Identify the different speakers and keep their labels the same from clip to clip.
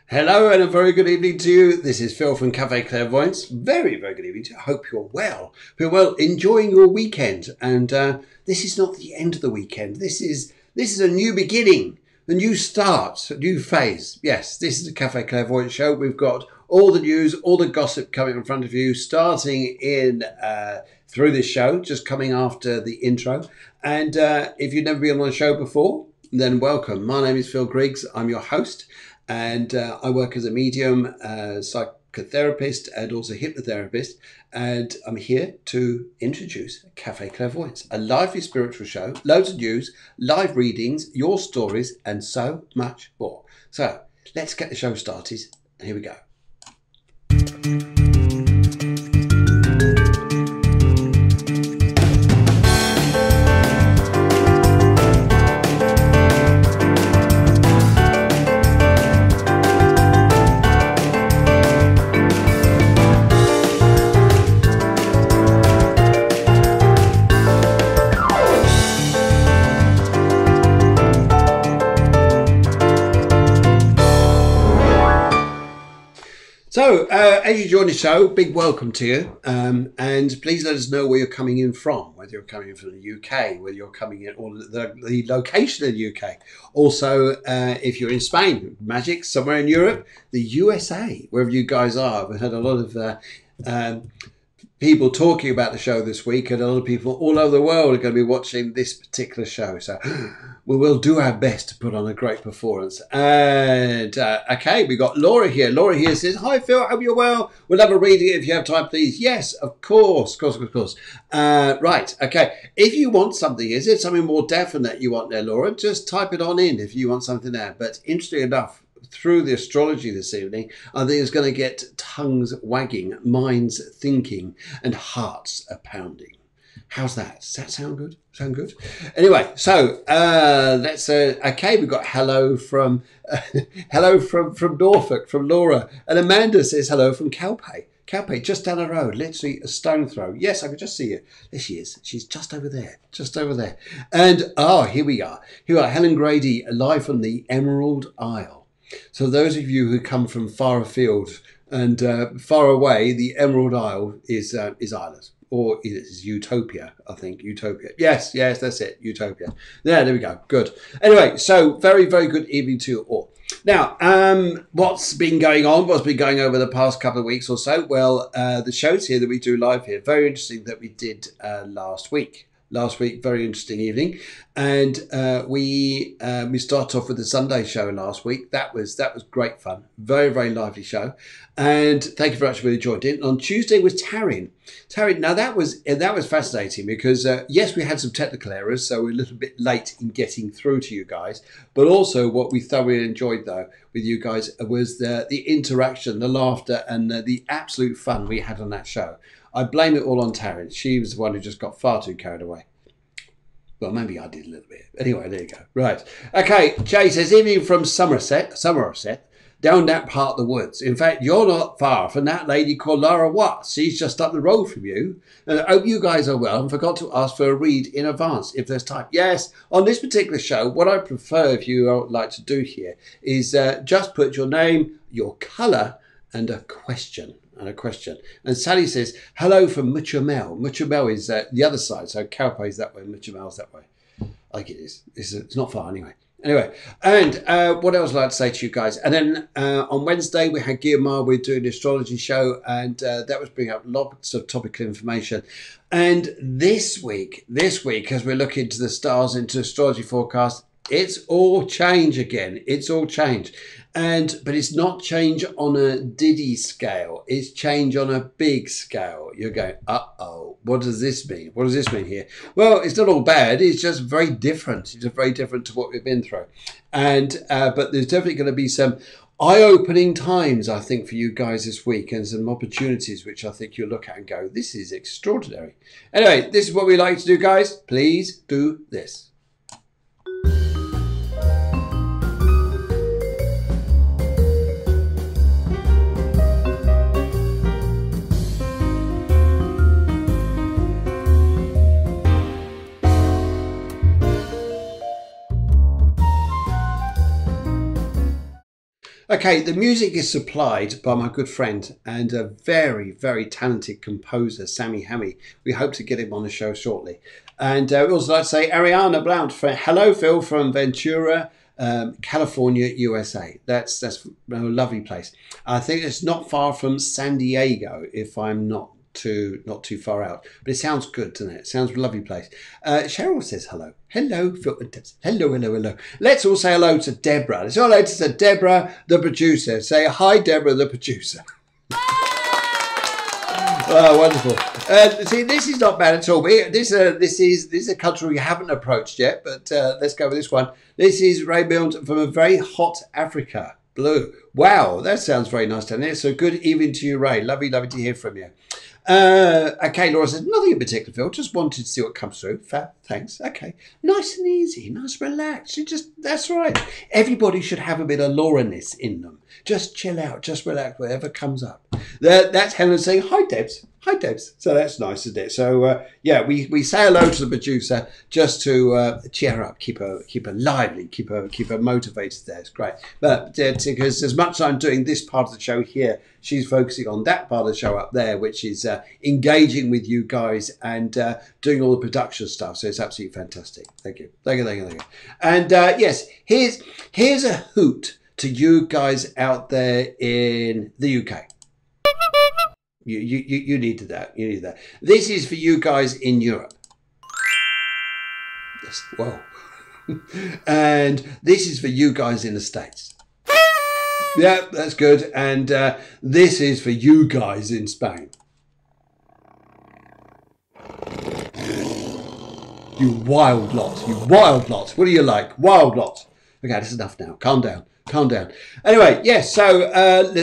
Speaker 1: Hello and a very good evening to you. This is Phil from Cafe Clairvoyance. Very, very good evening to you. I hope you're well. You're well, enjoying your weekend. And this is not the end of the weekend. This is a new beginning, a new start, a new phase. Yes, this is the Cafe Clairvoyance show. We've got all the news, all the gossip coming in front of you, starting in through this show, just coming after the intro. And if you've never been on the show before, then welcome. My name is Phil Griggs. I'm your host. And I work as a medium, psychotherapist, and also hypnotherapist. And I'm here to introduce Cafe Clairvoyance, a lively spiritual show, loads of news, live readings, your stories, and so much more. So let's get the show started. Here we go. So, as you join the show, big welcome to you, and please let us know where you're coming in from, whether you're coming in from the UK, whether you're coming in, or the location in the UK. Also, if you're in Spain, magic, somewhere in Europe, the USA, wherever you guys are. We've had a lot of people talking about the show this week, and a lot of people all over the world are going to be watching this particular show. So we will do our best to put on a great performance. And okay, we got Laura here. Laura here says, "Hi Phil, I hope you're well. We'll have a reading if you have time, please." Yes, of course. Right, okay. If you want something, is it something more definite you want there, Laura? Just type it on in if you want something there. But interestingly enough, through the astrology this evening, I think it's going to get tongues wagging, minds thinking, and hearts a pounding. How's that? Does that sound good? Sound good? Anyway, so let's. Okay, we've got hello from Norfolk from Laura, and Amanda says hello from Calpe. Calpe, just down the road, literally a stone throw. Yes, I can just see you. There she is. She's just over there. Just over there. And here we are. Here we are. Helen Grady, live from the Emerald Isle. So those of you who come from far afield and far away, the Emerald Isle is Ireland, or it is Utopia, I think. Utopia. Yes, that's it. Utopia. Yeah, there we go. Good. Anyway, so very, very good evening to you all. Now, what's been going on? What's been going over the past couple of weeks or so? Well, the shows here that we do live here, very interesting that we did last week. Last week, very interesting evening, and we started off with the Sunday show last week. That was great fun, very, very lively show, and thank you very much for joining in. On Tuesday was Taryn. Now that was fascinating because yes, we had some technical errors, so we're a little bit late in getting through to you guys. But also, what we thoroughly enjoyed though with you guys was the interaction, the laughter, and the absolute fun we had on that show. I blame it all on Taryn. She was the one who just got far too carried away. Well, maybe I did a little bit. Anyway, there you go. Right. Okay, Jay says, evening from Somerset, down that part of the woods. In fact, you're not far from that lady called Lara Watts. She's just up the road from you. And I hope you guys are well and forgot to ask for a read in advance if there's time. Yes, on this particular show, what I prefer if you would like to do here is just put your name, your colour, and a question. And Sally says, hello from Muchamel. Muchamel is the other side, so Calpe is that way, Muchamel's that way. I think it is. It's not far anyway. Anyway, and what else I'd like to say to you guys? And then on Wednesday, we had Guillemard. We're doing the astrology show, and that was bringing up lots of topical information. And this week, as we're looking to the stars, into astrology forecast, it's all change again. It's all change. But it's not change on a diddy scale. It's change on a big scale. You're going, uh-oh, what does this mean? What does this mean here? Well, it's not all bad. It's just very different. It's very different to what we've been through. And but there's definitely going to be some eye-opening times, I think, for you guys this week, and some opportunities which I think you'll look at and go, this is extraordinary. Anyway, this is what we like to do, guys. Please do this. Okay, the music is supplied by my good friend and a very, very talented composer, Sammy Hammy. We hope to get him on the show shortly. And we also like to say Ariana Blount, hello Phil from Ventura, California, USA. That's a lovely place. I think it's not far from San Diego, if I'm not too far out, but it sounds good, doesn't it? It sounds a lovely place. Cheryl says hello. Hello, Phil. Hello. Let's all say hello to Deborah. Let's all hello to Deborah, the producer. Say hi, Deborah, the producer. Oh, wonderful. See, this is not bad at all. This is a country we haven't approached yet, but let's go with this one. This is Raymond from a very hot Africa. Blue. Wow, that sounds very nice down there. So good evening to you, Ray. Lovely to hear from you. Okay, Laura says, nothing in particular, Phil. Just wanted to see what comes through. Fab, thanks. Okay. Nice and easy. Nice, relaxed. That's right. Everybody should have a bit of Laura-ness in them. Just chill out. Just relax. Whatever comes up. That's Helen saying, hi, Debs. Hi, Debs. So that's nice, isn't it? So, yeah, we say hello to the producer just to cheer her up, keep her lively, keep her motivated there. It's great. But because as much as I'm doing this part of the show here, she's focusing on that part of the show up there, which is engaging with you guys and doing all the production stuff. So it's absolutely fantastic. Thank you. And yes, here's a hoot to you guys out there in the UK. You needed that. You needed that. This is for you guys in Europe. Yes. Whoa. And this is for you guys in the States. Yeah, that's good. And this is for you guys in Spain. You wild lot. You wild lot. What do you like? Wild lot. Okay, that's enough now. Calm down. Anyway, yes. So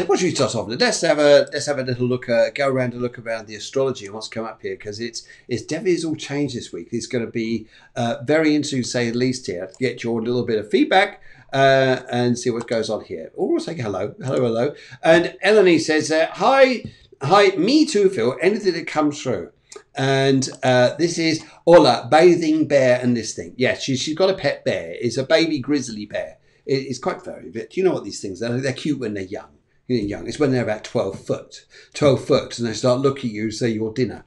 Speaker 1: what should we start off with? Let's have a little look. Go around and look around the astrology and what's come up here, because it's definitely all changed this week. It's going to be very interesting, to say the least. Here, to get your little bit of feedback and see what goes on here. Or we'll say hello. And Eleni says, hi, me too, Phil. Anything that comes through. And this is Ola, bathing bear and this thing. Yeah, she's got a pet bear. It's a baby grizzly bear. It's quite furry, but do you know what these things are? They're cute when they're young. It's when they're about 12 foot, and they start looking at you and say, you're dinner.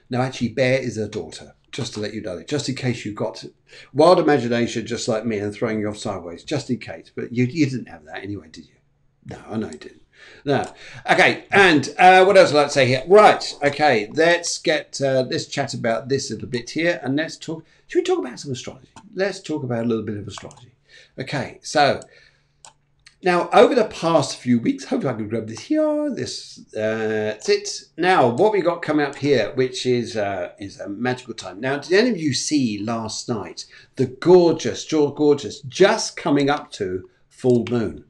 Speaker 1: Now, actually, Bear is her daughter, just to let you know, just in case you've got wild imagination just like me and throwing you off sideways, just in case. But you didn't have that anyway, did you? No, I know you didn't. No. Okay, and what else I'd like to say here? Right, okay, let's chat about this a little bit here, and should we talk about some astrology? Let's talk about a little bit of astrology. Okay, so now over the past few weeks, hopefully I can grab this here. That's it. Now, what we got coming up here, which is a magical time. Now, did any of you see last night the gorgeous, just coming up to full moon?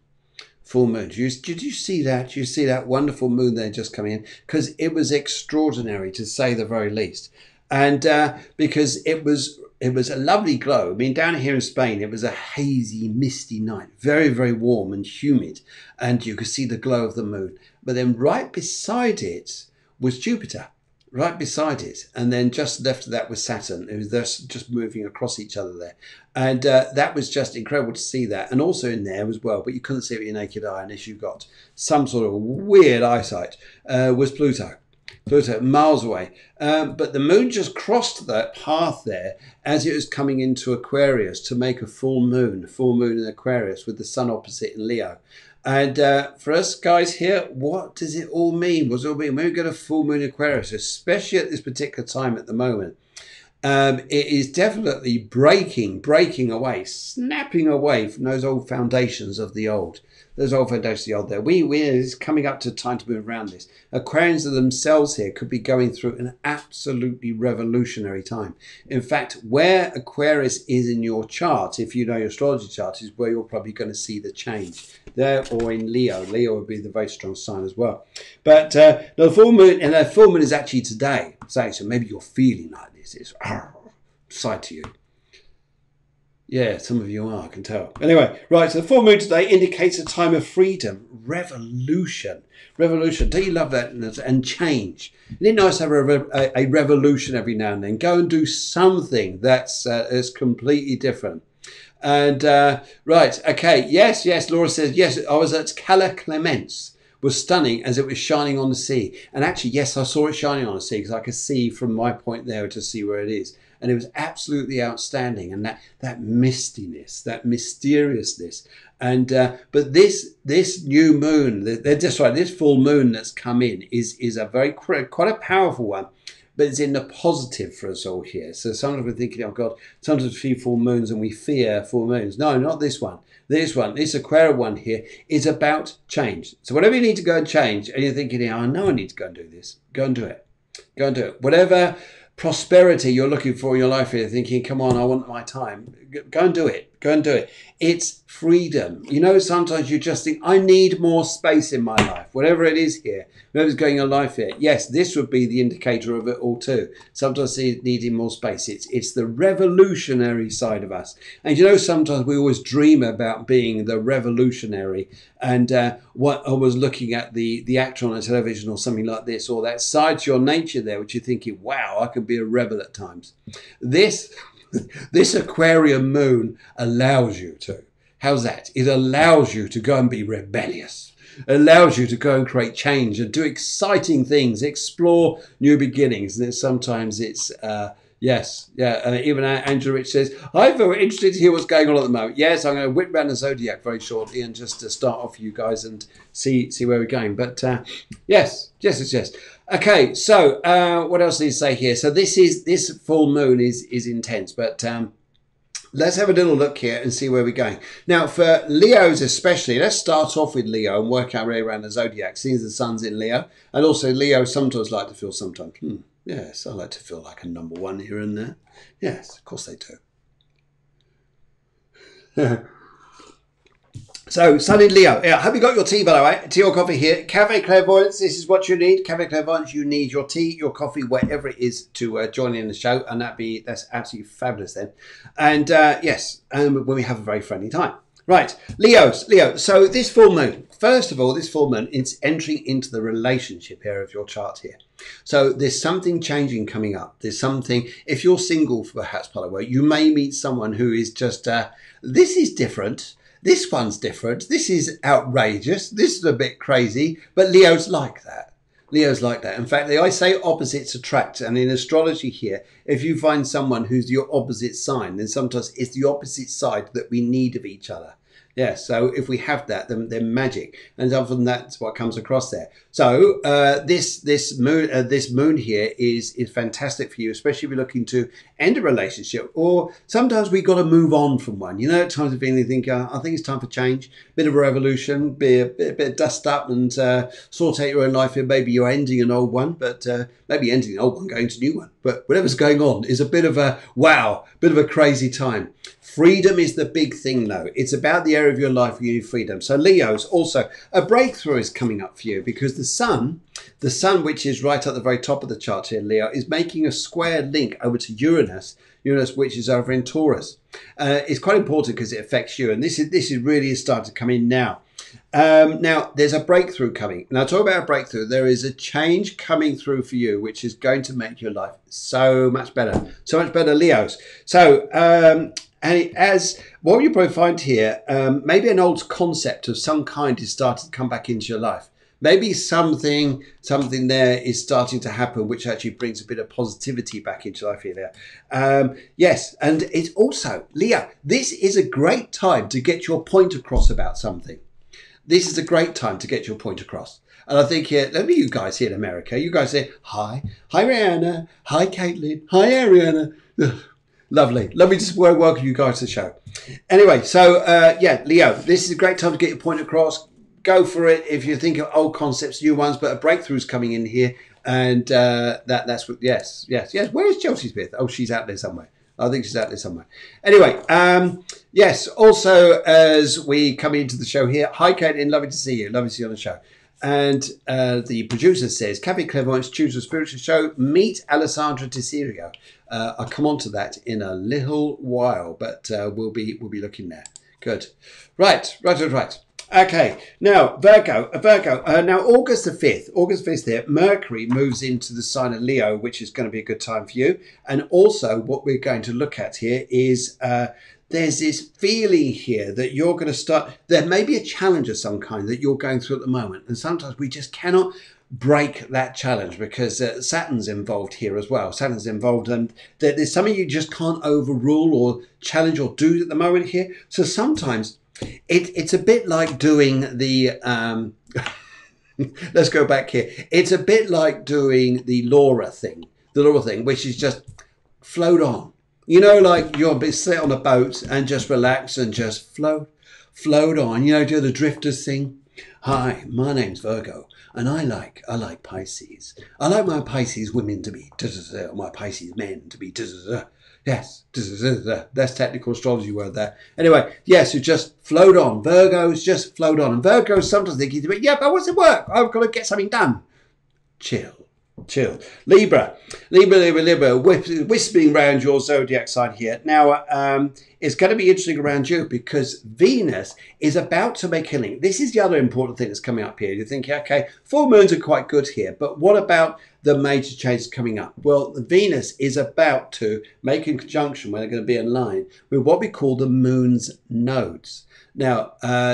Speaker 1: Full moon. Did you see that? Did you see that wonderful moon there just coming in? Because it was extraordinary, to say the very least, and because it was a lovely glow. I mean, down here in Spain, it was a hazy, misty night, very, very warm and humid, and you could see the glow of the moon. But then right beside it was Jupiter, right beside it, and then just left of that was Saturn. It was just moving across each other there, and that was just incredible to see that. And also in there as well, but you couldn't see it with your naked eye unless you got some sort of weird eyesight, was Pluto. Miles away, but the moon just crossed that path there as it was coming into Aquarius to make a full moon in Aquarius with the sun opposite in Leo. And for us guys here, what does it all mean? What does it all mean? When we get a full moon in Aquarius, especially at this particular time at the moment, it is definitely breaking away, snapping away from those old foundations of the old. There's old foundations of the old there. It's coming up to time to move around this. Aquarians themselves here could be going through an absolutely revolutionary time. In fact, where Aquarius is in your chart, if you know your astrology chart, is where you're probably going to see the change. There or in Leo. Leo would be the very strong sign as well. But the full moon, and the full moon is actually today. So maybe you're feeling like this. It's side to you. Yeah, some of you are, I can tell. Anyway, right, so the full moon today indicates a time of freedom, revolution. Don't you love that? And change. Isn't it nice to have a revolution every now and then? Go and do something that's completely different. And right, okay, yes. Laura says yes. I was at Clairvoyance. Was stunning as it was shining on the sea. And actually, yes, I saw it shining on the sea because I could see from my point there to see where it is. And it was absolutely outstanding. And that mistiness, that mysteriousness. And but this new moon, that's right, this full moon that's come in is a very quite a powerful one. But it's in the positive for us all here. So sometimes we're thinking, oh God, sometimes we see full moons and we fear full moons. No, not this one. This Aquarian one here is about change. So whatever you need to go and change, and you're thinking, oh, I know I need to go and do this. Go and do it. Go and do it. Whatever prosperity you're looking for in your life, you're thinking, come on, I want my time. Go and do it. Go and do it. It's freedom. You know, sometimes you just think, I need more space in my life. Whatever it is here, whatever's going on in life here. Yes, this would be the indicator of it all too. Sometimes needing more space. It's the revolutionary side of us. And you know, sometimes we always dream about being the revolutionary. And what I was looking at the actor on a television or something like this, or that side to your nature there, which you're thinking, wow, I could be a rebel at times. This Aquarian moon allows you to. How's that? It allows you to go and be rebellious. It allows you to go and create change and do exciting things, explore new beginnings. And then sometimes it's, yes, yeah. Even Angela Rich says, I'm very interested to hear what's going on at the moment. Yes, I'm going to whip around the zodiac very shortly and just to start off you guys and see where we're going. But yes. Okay, so what else do you say here? So this full moon is intense, but let's have a little look here and see where we're going. Now, for Leos especially, let's start off with Leo and work our way around the zodiac, seeing as the sun's in Leo. And also Leo sometimes like to feel yes, I like to feel like a number one here and there. Yes, of course they do. So, Sun in Leo. Yeah, have you got your tea, by the way? Tea or coffee here. Cafe Clairvoyance, this is what you need. Cafe Clairvoyance, you need your tea, your coffee, whatever it is to join in the show. And that's absolutely fabulous then. And yes, when we have a very friendly time. Right, Leo. So this full moon, first of all, this full moon, it's entering into the relationship area of your chart here. So there's something changing coming up. There's something, if you're single, perhaps, by the way, you may meet someone who is just, this is different. This one's different. This is outrageous. This is a bit crazy. But Leo's like that. Leo's like that. In fact, I say opposites attract. And in astrology here, if you find someone who's your opposite sign, then sometimes it's the opposite side that we need of each other. Yeah, so if we have that, then they're magic, and often that's what comes across there. So this moon here is fantastic for you, especially if you're looking to end a relationship, or sometimes we got to move on from one. You know, at times of being, you think, I think it's time for change, bit of a revolution, be a bit of dust up and sort out your own life. Maybe you're ending an old one, but maybe ending an old one, going to a new one. But whatever's going on is a bit of a wow, bit of a crazy time. Freedom is the big thing, though. It's about the area of your life where you need freedom. So Leo's also, a breakthrough is coming up for you because the sun, which is right at the very top of the chart here, Leo, is making a square link over to Uranus, which is over in Taurus. It's quite important because it affects you. And this is really starting to come in now. Now, there's a breakthrough coming. Now, talk about a breakthrough. There is a change coming through for you, which is going to make your life so much better. So much better, Leos. So, and as what you probably find here, maybe an old concept of some kind is starting to come back into your life. Maybe something there is starting to happen, which actually brings a bit of positivity back into life here. Yes, and it's also, Leo, this is a great time to get your point across about something. This is a great time to get your point across. And I think here, let me you guys here in America, you guys say, hi Rihanna, hi Caitlin, hi Ariana. Lovely to welcome you guys to the show. Anyway, so yeah, Leo, this is a great time to get your point across. Go for it if you think of old concepts, new ones, but a breakthrough's coming in here. And that's what, yes. Where is Chelsea Smith? Oh, she's out there somewhere. I think she's out there somewhere. Anyway, yes, also as we come into the show here, hi Caitlin, lovely to see you. Lovely to see you on the show. And the producer says, Cafe Clairvoyance choose a spiritual show. Meet Alessandra Tessirio. I'll come on to that in a little while, but we'll be looking there. Good. Right. Okay. Now, Virgo. Now, August the 5th there, Mercury moves into the sign of Leo, which is going to be a good time for you. And also what we're going to look at here is there's this feeling here that you're going to start, there may be a challenge of some kind that you're going through at the moment. And sometimes we just cannot break that challenge because Saturn's involved here as well. Saturn's involved, and there's something you just can't overrule or challenge or do at the moment here. So sometimes it's a bit like doing the let's go back here. It's a bit like doing the Laura thing, which is just float on. You know, like you'll be sit on a boat and just relax and just float on. You know, do the drifters thing. Hi, my name's Virgo, and I like Pisces. I like my Pisces women to be or my Pisces men to be yes, that's technical astrology word there. Anyway, yes, you just float on. Virgos just float on, and Virgos sometimes think, yeah, but what's it work? I've got to get something done. Chill. Libra, whispering around your zodiac sign here. Now, it's going to be interesting around you because Venus is about to make a link. This is the other important thing that's coming up here. You're thinking, okay, full moons are quite good here, but what about the major changes coming up? Well, Venus is about to make a conjunction where they're going to be in line with what we call the moon's nodes. Now,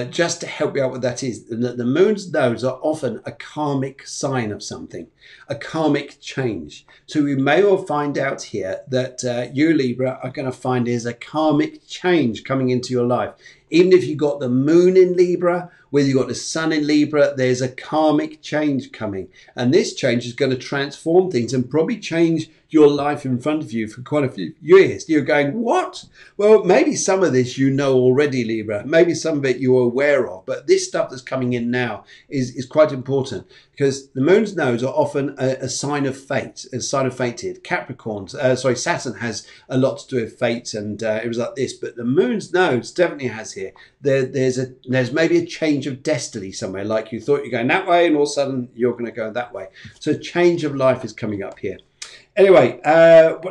Speaker 1: just to help you out what that is, the moon's nodes are often a karmic sign of something, a karmic change. So we may well find out here that you, Libra, are going to find there's a karmic change coming into your life. Even if you've got the moon in Libra, whether you've got the sun in Libra, there's a karmic change coming. And this change is going to transform things and probably change your life in front of you for quite a few years. You're going, what? Well, maybe some of this you know already, Libra. Maybe some of it you're aware of. But this stuff that's coming in now is quite important because the moon's nodes are often a sign of fate, a sign of fate here. Saturn has a lot to do with fate, and it was like this. But the moon's nodes definitely has here. There's maybe a change of destiny somewhere, like you thought you're going that way, and all of a sudden you're going to go that way. So change of life is coming up here. Anyway,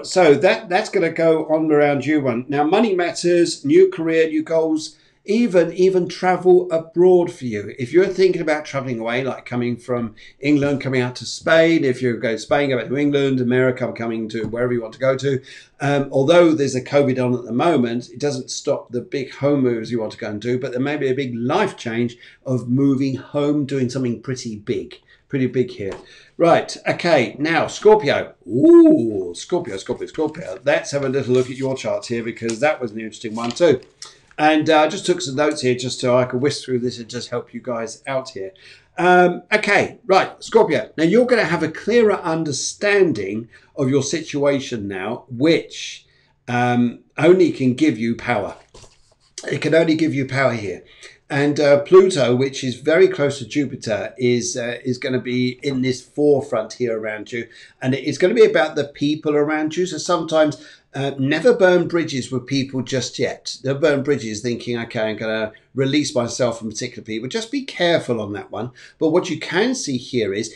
Speaker 1: so that's going to go on around you one. Now, money matters, new career, new goals, even travel abroad for you. If you're thinking about traveling away, like coming from England, coming out to Spain, if you're going to Spain, go back to England, America, coming to wherever you want to go to. Although there's a COVID on at the moment, it doesn't stop the big home moves you want to go and do, but there may be a big life change of moving home, doing something pretty big here. Right, okay, now Scorpio. Ooh, Scorpio. Let's have a little look at your charts here because that was an interesting one too. And I just took some notes here just so I could whisk through this and just help you guys out here. Okay, right, Scorpio. Now you're going to have a clearer understanding of your situation now, which only can give you power. It can only give you power here. And Pluto, which is very close to Jupiter, is going to be in this forefront here around you. And it's going to be about the people around you. So sometimes never burn bridges with people just yet. Never burn bridges thinking, okay, I'm going to release myself from particular people. Just be careful on that one. But what you can see here is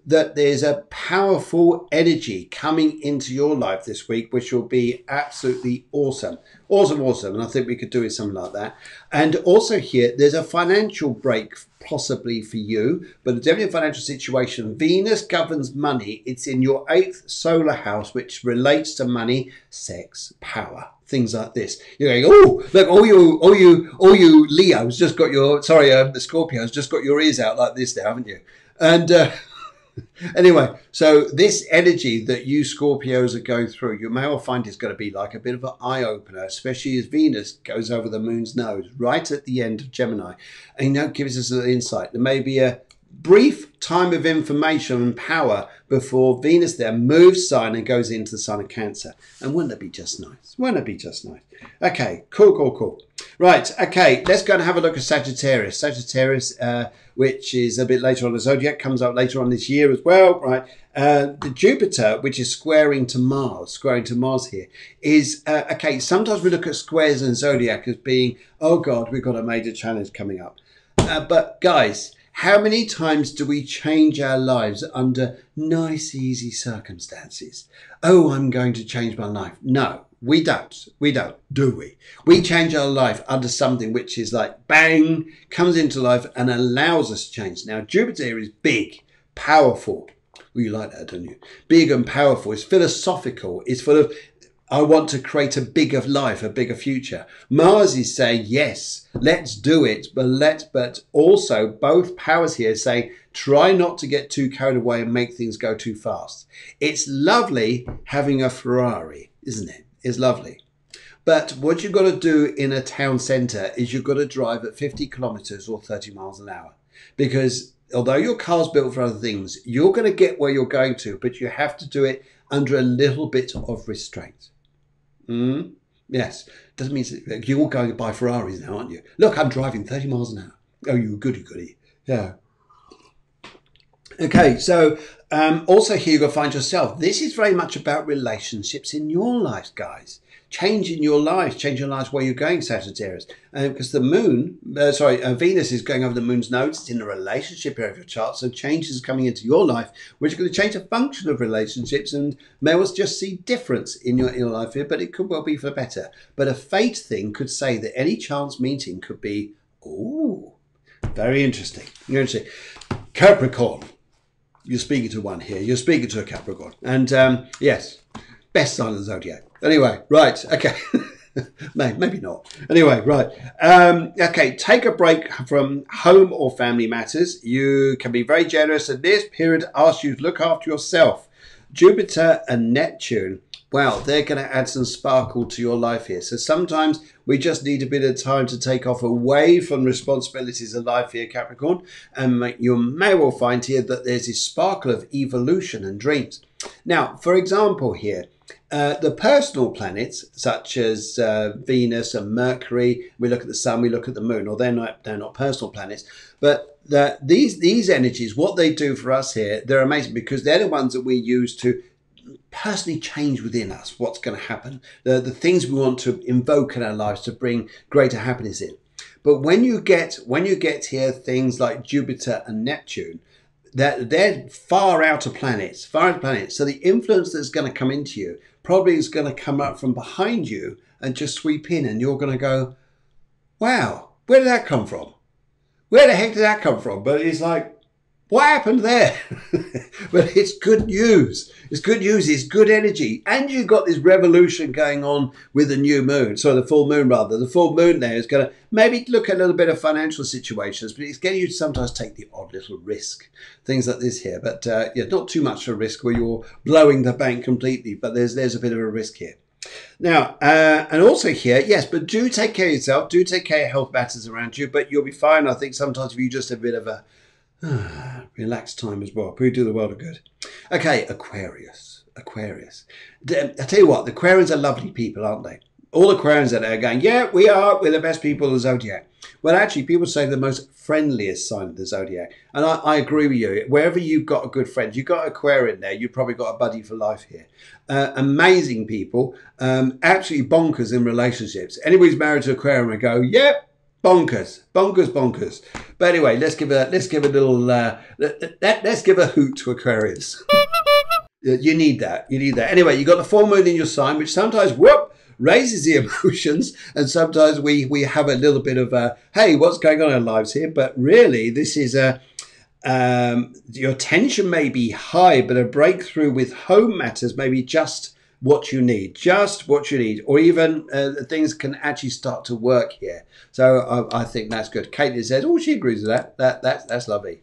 Speaker 1: that there's a powerful energy coming into your life this week, which will be absolutely awesome. Awesome. And I think we could do with something like that. And also here, there's a financial break possibly for you, but definitely a financial situation. Venus governs money. It's in your 8th solar house, which relates to money, sex, power, things like this. You're going, oh, look, all you Leos just got your, the Scorpios just got your ears out like this now, haven't you? And anyway, so this energy that you Scorpios are going through, you may well find is going to be like a bit of an eye-opener, especially as Venus goes over the moon's nose right at the end of Gemini. And gives us an insight. There may be a brief time of information and power before Venus there moves sign and goes into the sign of Cancer. And wouldn't it be just nice? Okay, cool. Right, okay, let's go and have a look at Sagittarius. Sagittarius, which is a bit later on the zodiac, comes up later on this year as well, right? The Jupiter, which is squaring to Mars here, is, okay, sometimes we look at squares in zodiac as being, oh God, we've got a major challenge coming up. But guys, how many times do we change our lives under nice, easy circumstances? Oh, I'm going to change my life. No, we don't, do we? We change our life under something which is like, bang, comes into life and allows us to change. Now, Jupiter is big, powerful. Well, you like that, don't you? Big and powerful. It's philosophical. It's full of I want to create a bigger life, a bigger future. Mars is saying, yes, let's do it. But also both powers here say, try not to get too carried away and make things go too fast. It's lovely having a Ferrari, isn't it? It's lovely. But what you've got to do in a town centre is you've got to drive at 50 kilometres or 30 miles an hour. Because although your car's built for other things, you're going to get where you're going to, but you have to do it under a little bit of restraint. Yes, doesn't mean you're all going to buy Ferraris now, aren't you? Look, I'm driving 30 miles an hour. Oh, you goody. Yeah. Okay, so also here you're going to find yourself. This is very much about relationships in your life, guys. Changing your lives where you're going, Sagittarius. Because the moon, Venus is going over the moon's nodes. It's in the relationship area of your chart. So changes coming into your life, which are going to change the function of relationships and may well just see difference in your life here, but it could well be for the better. But a fate thing could say that any chance meeting could be, ooh, very interesting. Capricorn. You're speaking to one here. You're speaking to a Capricorn. And yes, best sign of the zodiac. Anyway, right. Okay. Maybe not. Anyway, right. Okay, take a break from home or family matters. You can be very generous. And this period asks you to look after yourself. Jupiter and Neptune, well, they're going to add some sparkle to your life here. So sometimes we just need a bit of time to take off away from responsibilities of life here, Capricorn. And you may well find here that there's this sparkle of evolution and dreams. Now, for example here, the personal planets such as Venus and Mercury, we look at the sun, we look at the moon, or they're not personal planets, but these energies, what they do for us here, they're amazing because they're the ones that we use to personally change within us what's going to happen, the things we want to invoke in our lives to bring greater happiness in. But when you get here things like Jupiter and Neptune, they're far outer planets. So the influence that's going to come into you probably is going to come up from behind you and just sweep in, and you're going to go, wow, where did that come from? Where the heck did that come from? But it's like, what happened there? But it's good news. It's good news. It's good energy. And you've got this revolution going on with the new moon. So the full moon, rather. The full moon there is going to maybe look at a little bit of financial situations, but it's getting you to sometimes take the odd little risk. Things like this here. But yeah, not too much of a risk where you're blowing the bank completely. But there's a bit of a risk here. Now, and also here, yes, but do take care of yourself. Do take care of health matters around you. But you'll be fine. I think sometimes if you just a bit of a relaxed time as well. We do the world of good. Okay, Aquarius. I tell you what, the Aquarians are lovely people, aren't they? All Aquarians out there are going, yeah, we're the best people of the zodiac. Well, actually, people say the most friendliest sign of the zodiac. And I agree with you. Wherever you've got a good friend, you've got Aquarian there, you've probably got a buddy for life here. Amazing people, absolutely bonkers in relationships. Anybody's married to Aquarian would go, yep. Bonkers. But anyway, let's give a little let's give a hoot to Aquarius. You need that. Anyway, you got the full moon in your sign, which sometimes raises the emotions, and sometimes we have a little bit of a hey, what's going on in our lives here? But really, this is your tension may be high, but a breakthrough with home matters may be just what you need, or even things can actually start to work here. So I think that's good. Caitlin says, oh, she agrees with that. That's lovely.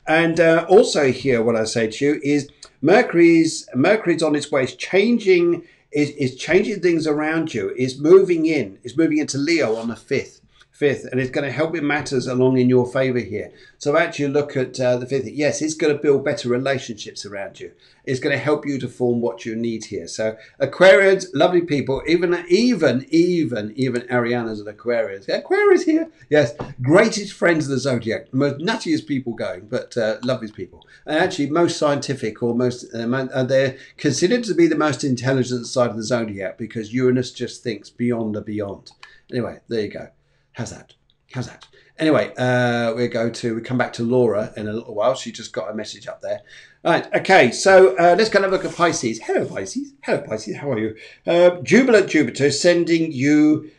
Speaker 1: And also here, what I say to you is Mercury's on its way. It's changing things around you. It's moving into Leo on the 5th. And it's going to help with matters along in your favor here. So actually look at the 5th. Yes, it's going to build better relationships around you. It's going to help you to form what you need here. So Aquarians, lovely people, even Ariana's an Aquarius. Aquarius here, yes, greatest friends of the zodiac, most nuttiest people going, but loveliest people. And actually most scientific, or most, they're considered to be the most intelligent side of the zodiac because Uranus just thinks beyond the beyond. Anyway, there you go. How's that? Anyway, we come back to Laura in a little while. She just got a message up there. Right, okay, so let's go and have a look at Pisces. Hello, Pisces. How are you? Jubilant Jupiter sending you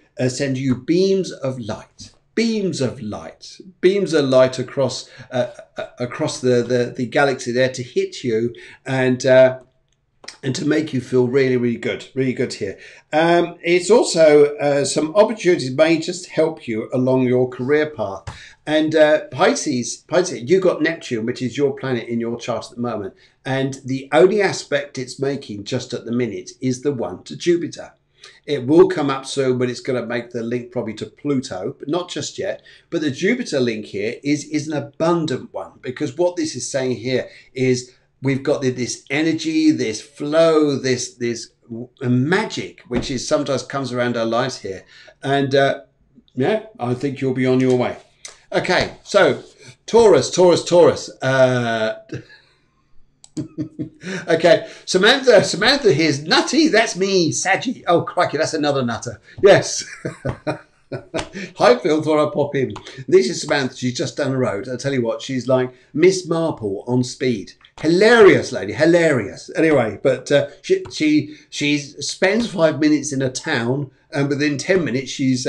Speaker 1: beams of light. Beams of light across the galaxy there to hit you, and and to make you feel really, really good here. It's also some opportunities may just help you along your career path. And Pisces, you've got Neptune, which is your planet in your chart at the moment. And the only aspect it's making just at the minute is the one to Jupiter. It will come up soon, but it's going to make the link probably to Pluto, but not just yet. But the Jupiter link here is an abundant one, because what this is saying here is we've got this energy, this flow, this magic, which is sometimes comes around our lives here. And yeah, I think you'll be on your way. Okay, so Taurus. Okay, Samantha here's nutty. That's me, Saggy. Oh, crikey, that's another nutter. Yes. Hi, Phil. Thought I'd pop in. This is Samantha. She's just down the road. I tell you what, she's like Miss Marple on speed. Hilarious lady, hilarious. Anyway, but she spends 5 minutes in a town, and within 10 minutes she's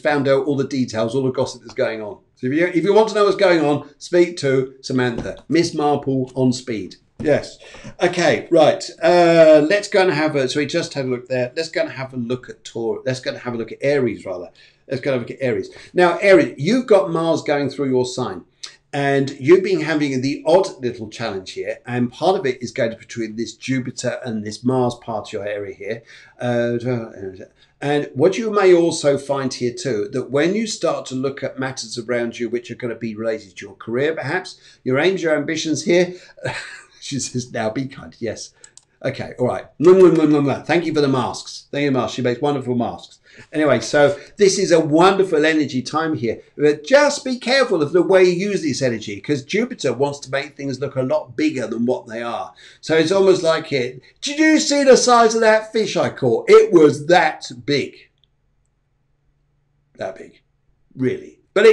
Speaker 1: found out all the details, all the gossip that's going on. So if you want to know what's going on, speak to Samantha, Miss Marple on speed. Yes. Okay, right. Let's go and have a, so we just had a look there. Let's go and have a look at Taurus. Let's go and have a look at Aries, rather. Let's go and look at Aries. Now, Aries, you've got Mars going through your sign. And you've been having the odd little challenge here. And part of it is going to be between this Jupiter and this Mars part of your area here. And what you may also find here too, that when you start to look at matters around you, which are going to be related to your career, perhaps, your aims, your ambitions here, she says, now be kind. Yes. Okay. All right. Thank you for the masks. Thank you, masks. She makes wonderful masks. Anyway, so this is a wonderful energy time here. But just be careful of the way you use this energy, because Jupiter wants to make things look a lot bigger than what they are. So it's almost like it. Did you see the size of that fish I caught? It was that big. That big. Really. But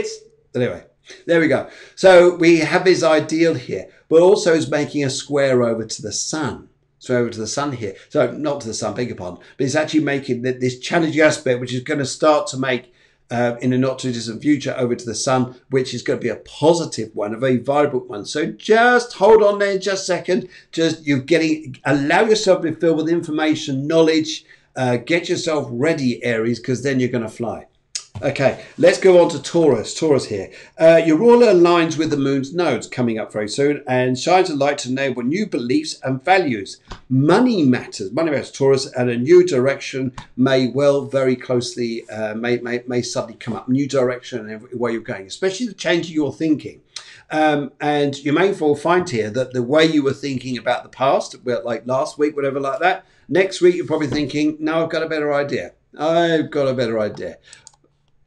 Speaker 1: anyway, there we go. So we have this ideal here, but also is making a square over to the sun. So over to the sun here. So not to the sun, beg your pardon. But it's actually making this challenging aspect, which is going to start to make in a not too distant future over to the sun, which is going to be a positive one, a very vibrant one. So just hold on there just a second. Just allow yourself to be filled with information, knowledge. Get yourself ready, Aries, because then you're going to fly. Okay, let's go on to Taurus. Taurus here. Your ruler aligns with the moon's nodes coming up very soon and shines a light to enable new beliefs and values. Money matters, Taurus, and a new direction may well very closely, may suddenly come up. New direction and where you're going, especially the change in your thinking. And you may find here that the way you were thinking about the past, like last week, whatever like that, next week you're probably thinking, no, I've got a better idea.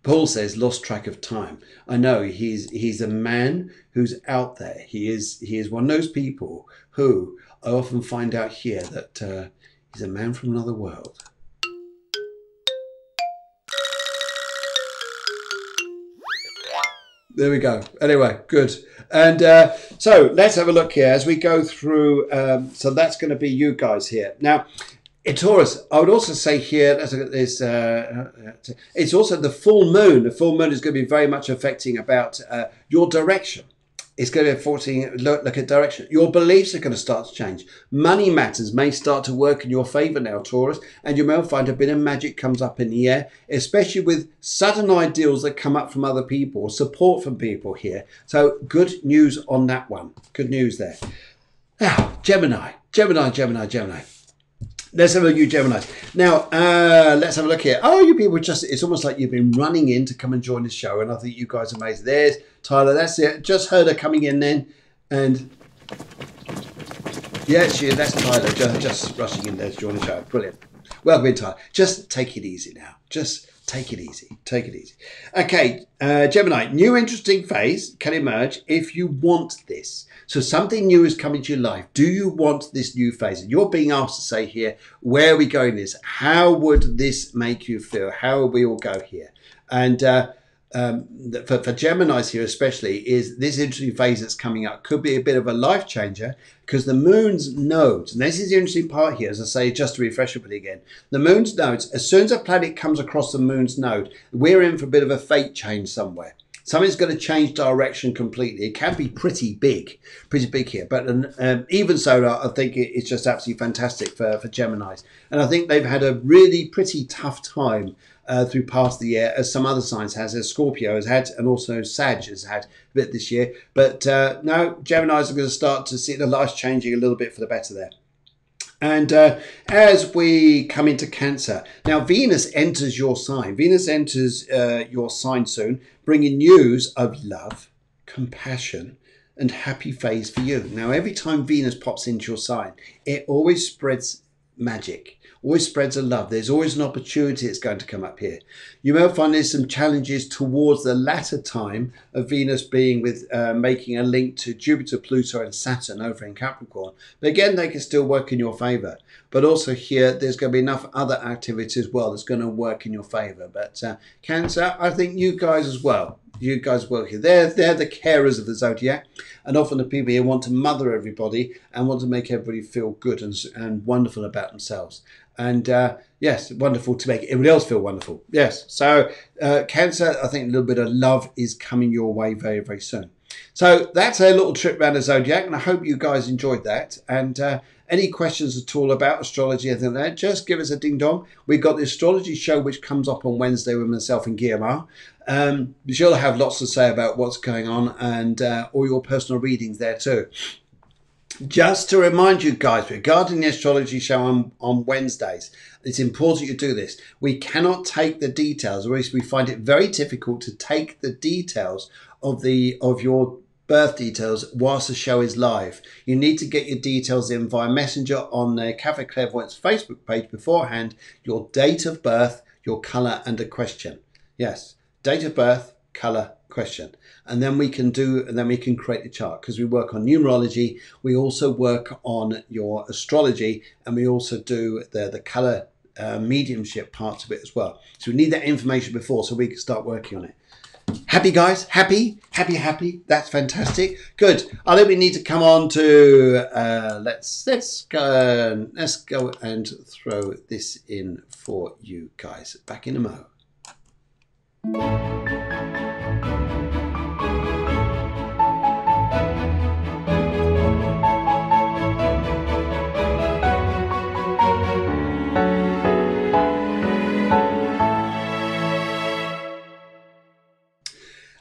Speaker 1: Paul says, lost track of time. I know he's a man who's out there. He is one of those people who I often find out here that he's a man from another world. There we go. Anyway, good. And so let's have a look here as we go through. So that's going to be you guys here. Now, in Taurus, I would also say here, let's look at this, it's also the full moon. The full moon is going to be very much affecting about your direction. It's going to be affecting, look at direction. Your beliefs are going to start to change. Money matters may start to work in your favor now, Taurus, and you may find a bit of magic comes up in the air, especially with sudden ideals that come up from other people, support from people here. So good news on that one. Good news there. Now, Gemini. Let's have a look at you, Gemini. Now, let's have a look here. Oh, you people it's almost like you've been running in to come and join the show. And I think you guys are amazing. There's Tyler. That's it. Just heard her coming in then. And yeah, that's Tyler. Just rushing in there to join the show. Brilliant. Welcome in, Tyler. Just take it easy now. Just take it easy. Take it easy. Okay, Gemini. New interesting phase can emerge if you want this. So something new is coming to your life. Do you want this new phase? And you're being asked to say here, where are we going this? How would this make you feel? How will we all go here? And for Geminis here especially, is this interesting phase that's coming up could be a bit of a life changer because the moon's nodes, and this is the interesting part here, as I say, just to refresh everybody again, the moon's nodes, as soon as a planet comes across the moon's node, we're in for a bit of a fate change somewhere. Something's going to change direction completely. It can be pretty big here. But even so, I think it's just absolutely fantastic for Geminis. And I think they've had a really pretty tough time through past the year, as some other signs has, as Scorpio has had, and also Sag has had a bit this year. But no, Geminis are going to start to see the lights changing a little bit for the better there. And as we come into Cancer, now Venus enters your sign. Venus enters your sign soon, bringing news of love, compassion, and happy phase for you. Now, every time Venus pops into your sign, it always spreads magic, always spreads a love. There's always an opportunity that's going to come up here. You may find there's some challenges towards the latter time of Venus being with making a link to Jupiter, Pluto and Saturn over in Capricorn. But again, they can still work in your favor. But also here, there's going to be enough other activity as well that's going to work in your favor. But Cancer, I think you guys as well. You guys work here. They're the carers of the zodiac, and often the people here want to mother everybody and want to make everybody feel good and wonderful about themselves. And yes, wonderful to make everybody else feel wonderful. Yes, so Cancer, I think a little bit of love is coming your way very, very soon. So that's a little trip around the zodiac, and I hope you guys enjoyed that. And any questions at all about astrology, anything like that, just give us a ding dong. We've got the astrology show which comes up on Wednesday with myself and Guillermo. Be sure to have lots to say about what's going on, and all your personal readings there too. Just to remind you guys, regarding the astrology show on Wednesdays, it's important you do this. We cannot take the details, or at least we find it very difficult to take the details of your birth details whilst the show is live. You need to get your details in via Messenger on the Cafe Clairvoyance Facebook page beforehand, your date of birth, your colour and a question. Yes, date of birth, colour, question. And then we can create the chart, because we work on numerology, we also work on your astrology, and we also do the colour mediumship parts of it as well. So we need that information before so we can start working on it. Happy guys? Happy? That's fantastic. Good. I think we need to come on to let's go and throw this in for you guys. Back in a mo.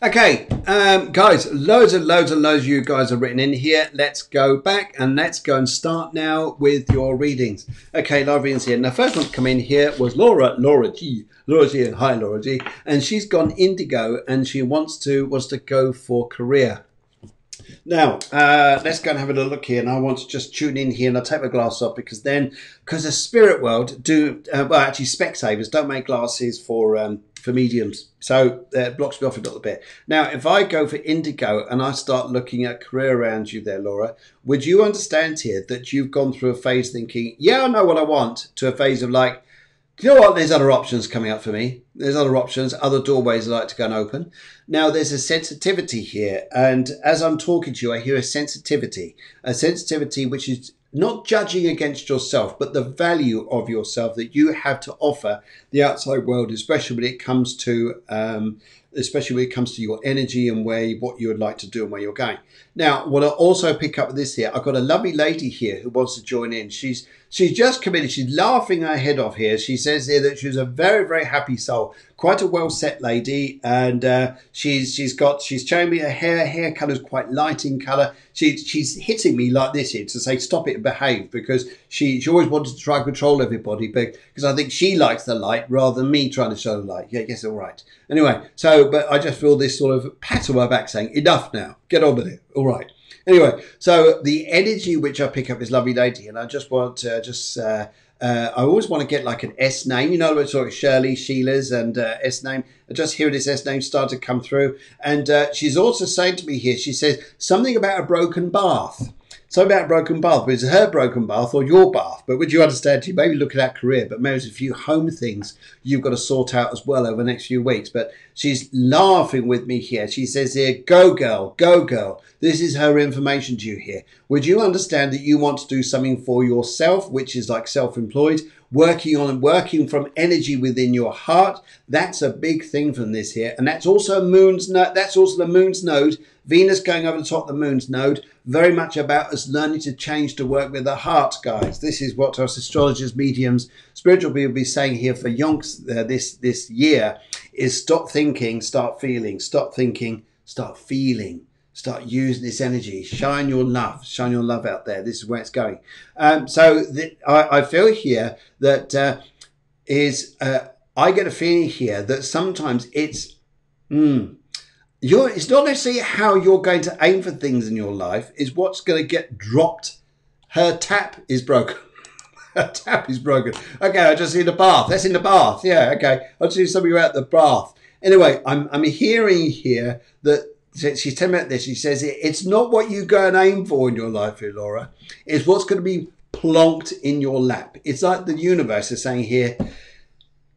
Speaker 1: Okay, guys, loads of you guys are written in here. Let's go back and let's go and start now with your readings. Okay, live readings here. Now, first one to come in here was Laura G. Hi, Laura G. And she's gone indigo, and she wants to go for career. Now, let's go and have a little look here, and I want to just tune in here, and I'll take my glass off because the spirit world well, actually Specsavers don't make glasses for mediums, so it blocks me off a little bit. Now, if I go for indigo and I start looking at career around you there, Laura, would you understand here that you've gone through a phase thinking, yeah, I know what I want, to a phase of like, do you know what? There's other options coming up for me. There's other options, other doorways I like to go and open. Now, there's a sensitivity here. And as I'm talking to you, I hear a sensitivity which is not judging against yourself, but the value of yourself that you have to offer the outside world, especially when it comes to your energy and what you would like to do and where you're going. Now, what I also pick up with this here, I've got a lovely lady here who wants to join in. She's just committed. She's laughing her head off here. She says here that she's a very, very happy soul, quite a well-set lady, and she's showing me her hair colour is quite light in colour. She's hitting me like this here to say stop it and behave, because she always wanted to try and control everybody, because I think she likes the light rather than me trying to show the light. Yeah, yes, all right. Anyway, but I just feel this sort of pat on my back saying, enough now, get on with it. All right. Anyway, so the energy which I pick up is lovely lady, and I just want to I always want to get like an S name, you know, it's sort of Shirley, Sheila's and S name. I just hear this S name start to come through. And she's also saying to me here, she says something about a broken bath. Something about a broken bath, but it's her broken bath or your bath. But would you understand, you maybe look at that career, but maybe there's a few home things you've got to sort out as well over the next few weeks. But she's laughing with me here. She says here, go girl, go girl. This is her information to you here. Would you understand that you want to do something for yourself, which is like self-employed, working from energy within your heart. That's a big thing from this here. And that's also the moon's node. Venus going over the top of the moon's node. Very much about us learning to change to work with the heart, guys. This is what us astrologers, mediums, spiritual people will be saying here for yonks this year is stop thinking, start feeling. Stop thinking, start feeling. Start using this energy. Shine your love out there. This is where it's going. I feel here that I get a feeling here that sometimes it's it's not necessarily how you're going to aim for things in your life. It's what's going to get dropped. Her tap is broken. Her tap is broken. Okay, I just see the bath. That's in the bath. Yeah. Okay, I just see somebody out the bath. Anyway, I'm hearing here that. She's telling me about this. She says it's not what you go and aim for in your life here, Laura. It's what's going to be plonked in your lap. It's like the universe is saying here,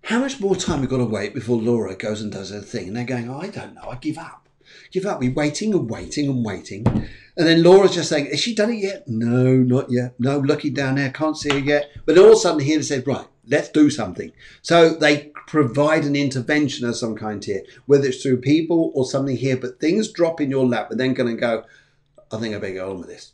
Speaker 1: how much more time we've got to wait before Laura goes and does her thing? And they're going, oh, I don't know. I give up. We're waiting and waiting and waiting. And then Laura's just saying, has she done it yet? No, not yet. No, looking down there, can't see her yet. But all of a sudden here they said, right, let's do something. So they provide an intervention of some kind here, whether it's through people or something here, but things drop in your lap and then going to go, I think I better go on with this.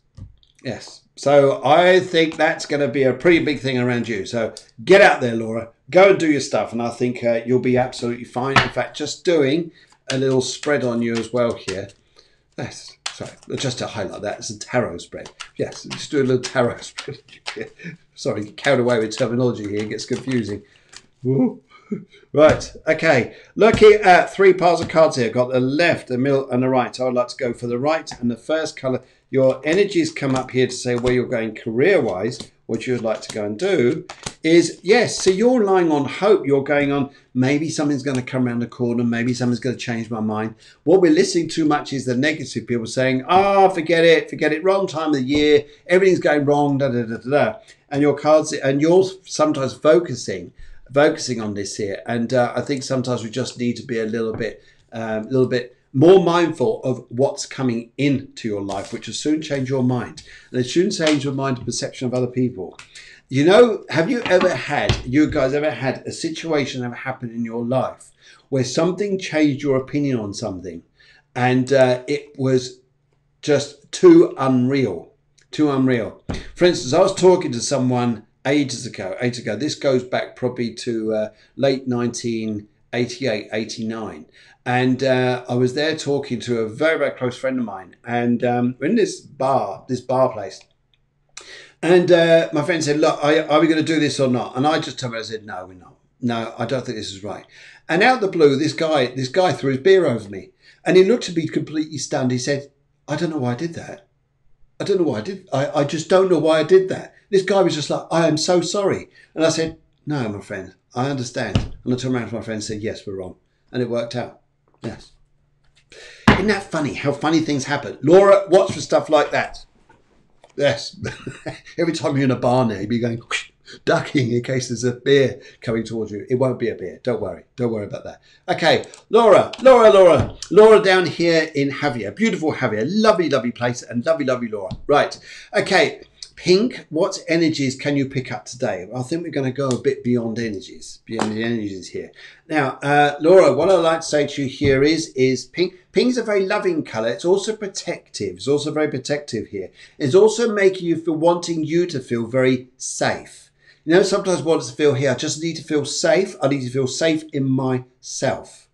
Speaker 1: Yes. So I think that's going to be a pretty big thing around you. So get out there, Laura, go and do your stuff. And I think you'll be absolutely fine. In fact, just doing a little spread on you as well here. Yes. Sorry, just to highlight that, it's a tarot spread. Yes, just do a little tarot spread. Sorry, carried away with terminology here, it gets confusing. Woo. Right, okay. Looking at three piles of cards here. Got the left, the middle, and the right. So I'd like to go for the right and the first colour. Your energies come up here to say where you're going career-wise. What you would like to go and do is, yes, so you're relying on hope. You're going on, maybe something's going to come around the corner. Maybe something's going to change my mind. What we're listening too much is the negative people saying, forget it, wrong time of the year. Everything's going wrong, da-da-da-da-da. And your cards, and you're sometimes focusing on this here. And I think sometimes we just need to be a little bit more mindful of what's coming into your life, which will soon change your mind. And it shouldn't change your mind to perception of other people. You know, have you guys ever had a situation that happened in your life where something changed your opinion on something and it was just too unreal? For instance, I was talking to someone ages ago. This goes back probably to late 1988, 89. And I was there talking to a very, very close friend of mine. And we're in this bar place. And my friend said, look, are we going to do this or not? And I just told him, I said, no, we're not. No, I don't think this is right. And out of the blue, this guy threw his beer over me. And he looked at me completely stunned. He said, I don't know why I did that. I don't know why I did. I just don't know why I did that. This guy was just like, I am so sorry. And I said, no, my friend, I understand. And I turned around to my friend and said, yes, we're wrong. And it worked out. Yes. Isn't that funny how funny things happen? Laura, watch for stuff like that. Yes. Every time you're in a bar now, you'll be going, whoosh, ducking in case there's a beer coming towards you. It won't be a beer. Don't worry. Don't worry about that. Okay. Laura down here in Javier. Beautiful Javier. Lovely, lovely place and lovely, lovely Laura. Right. Okay. Pink, what energies can you pick up today? I think we're going to go a bit beyond energies here. Now, Laura, what I'd like to say to you here is pink. Pink is a very loving colour. It's also protective. It's also very protective here. It's also making you feel, wanting you to feel very safe. You know, sometimes I want to feel here, I just need to feel safe. I need to feel safe in myself.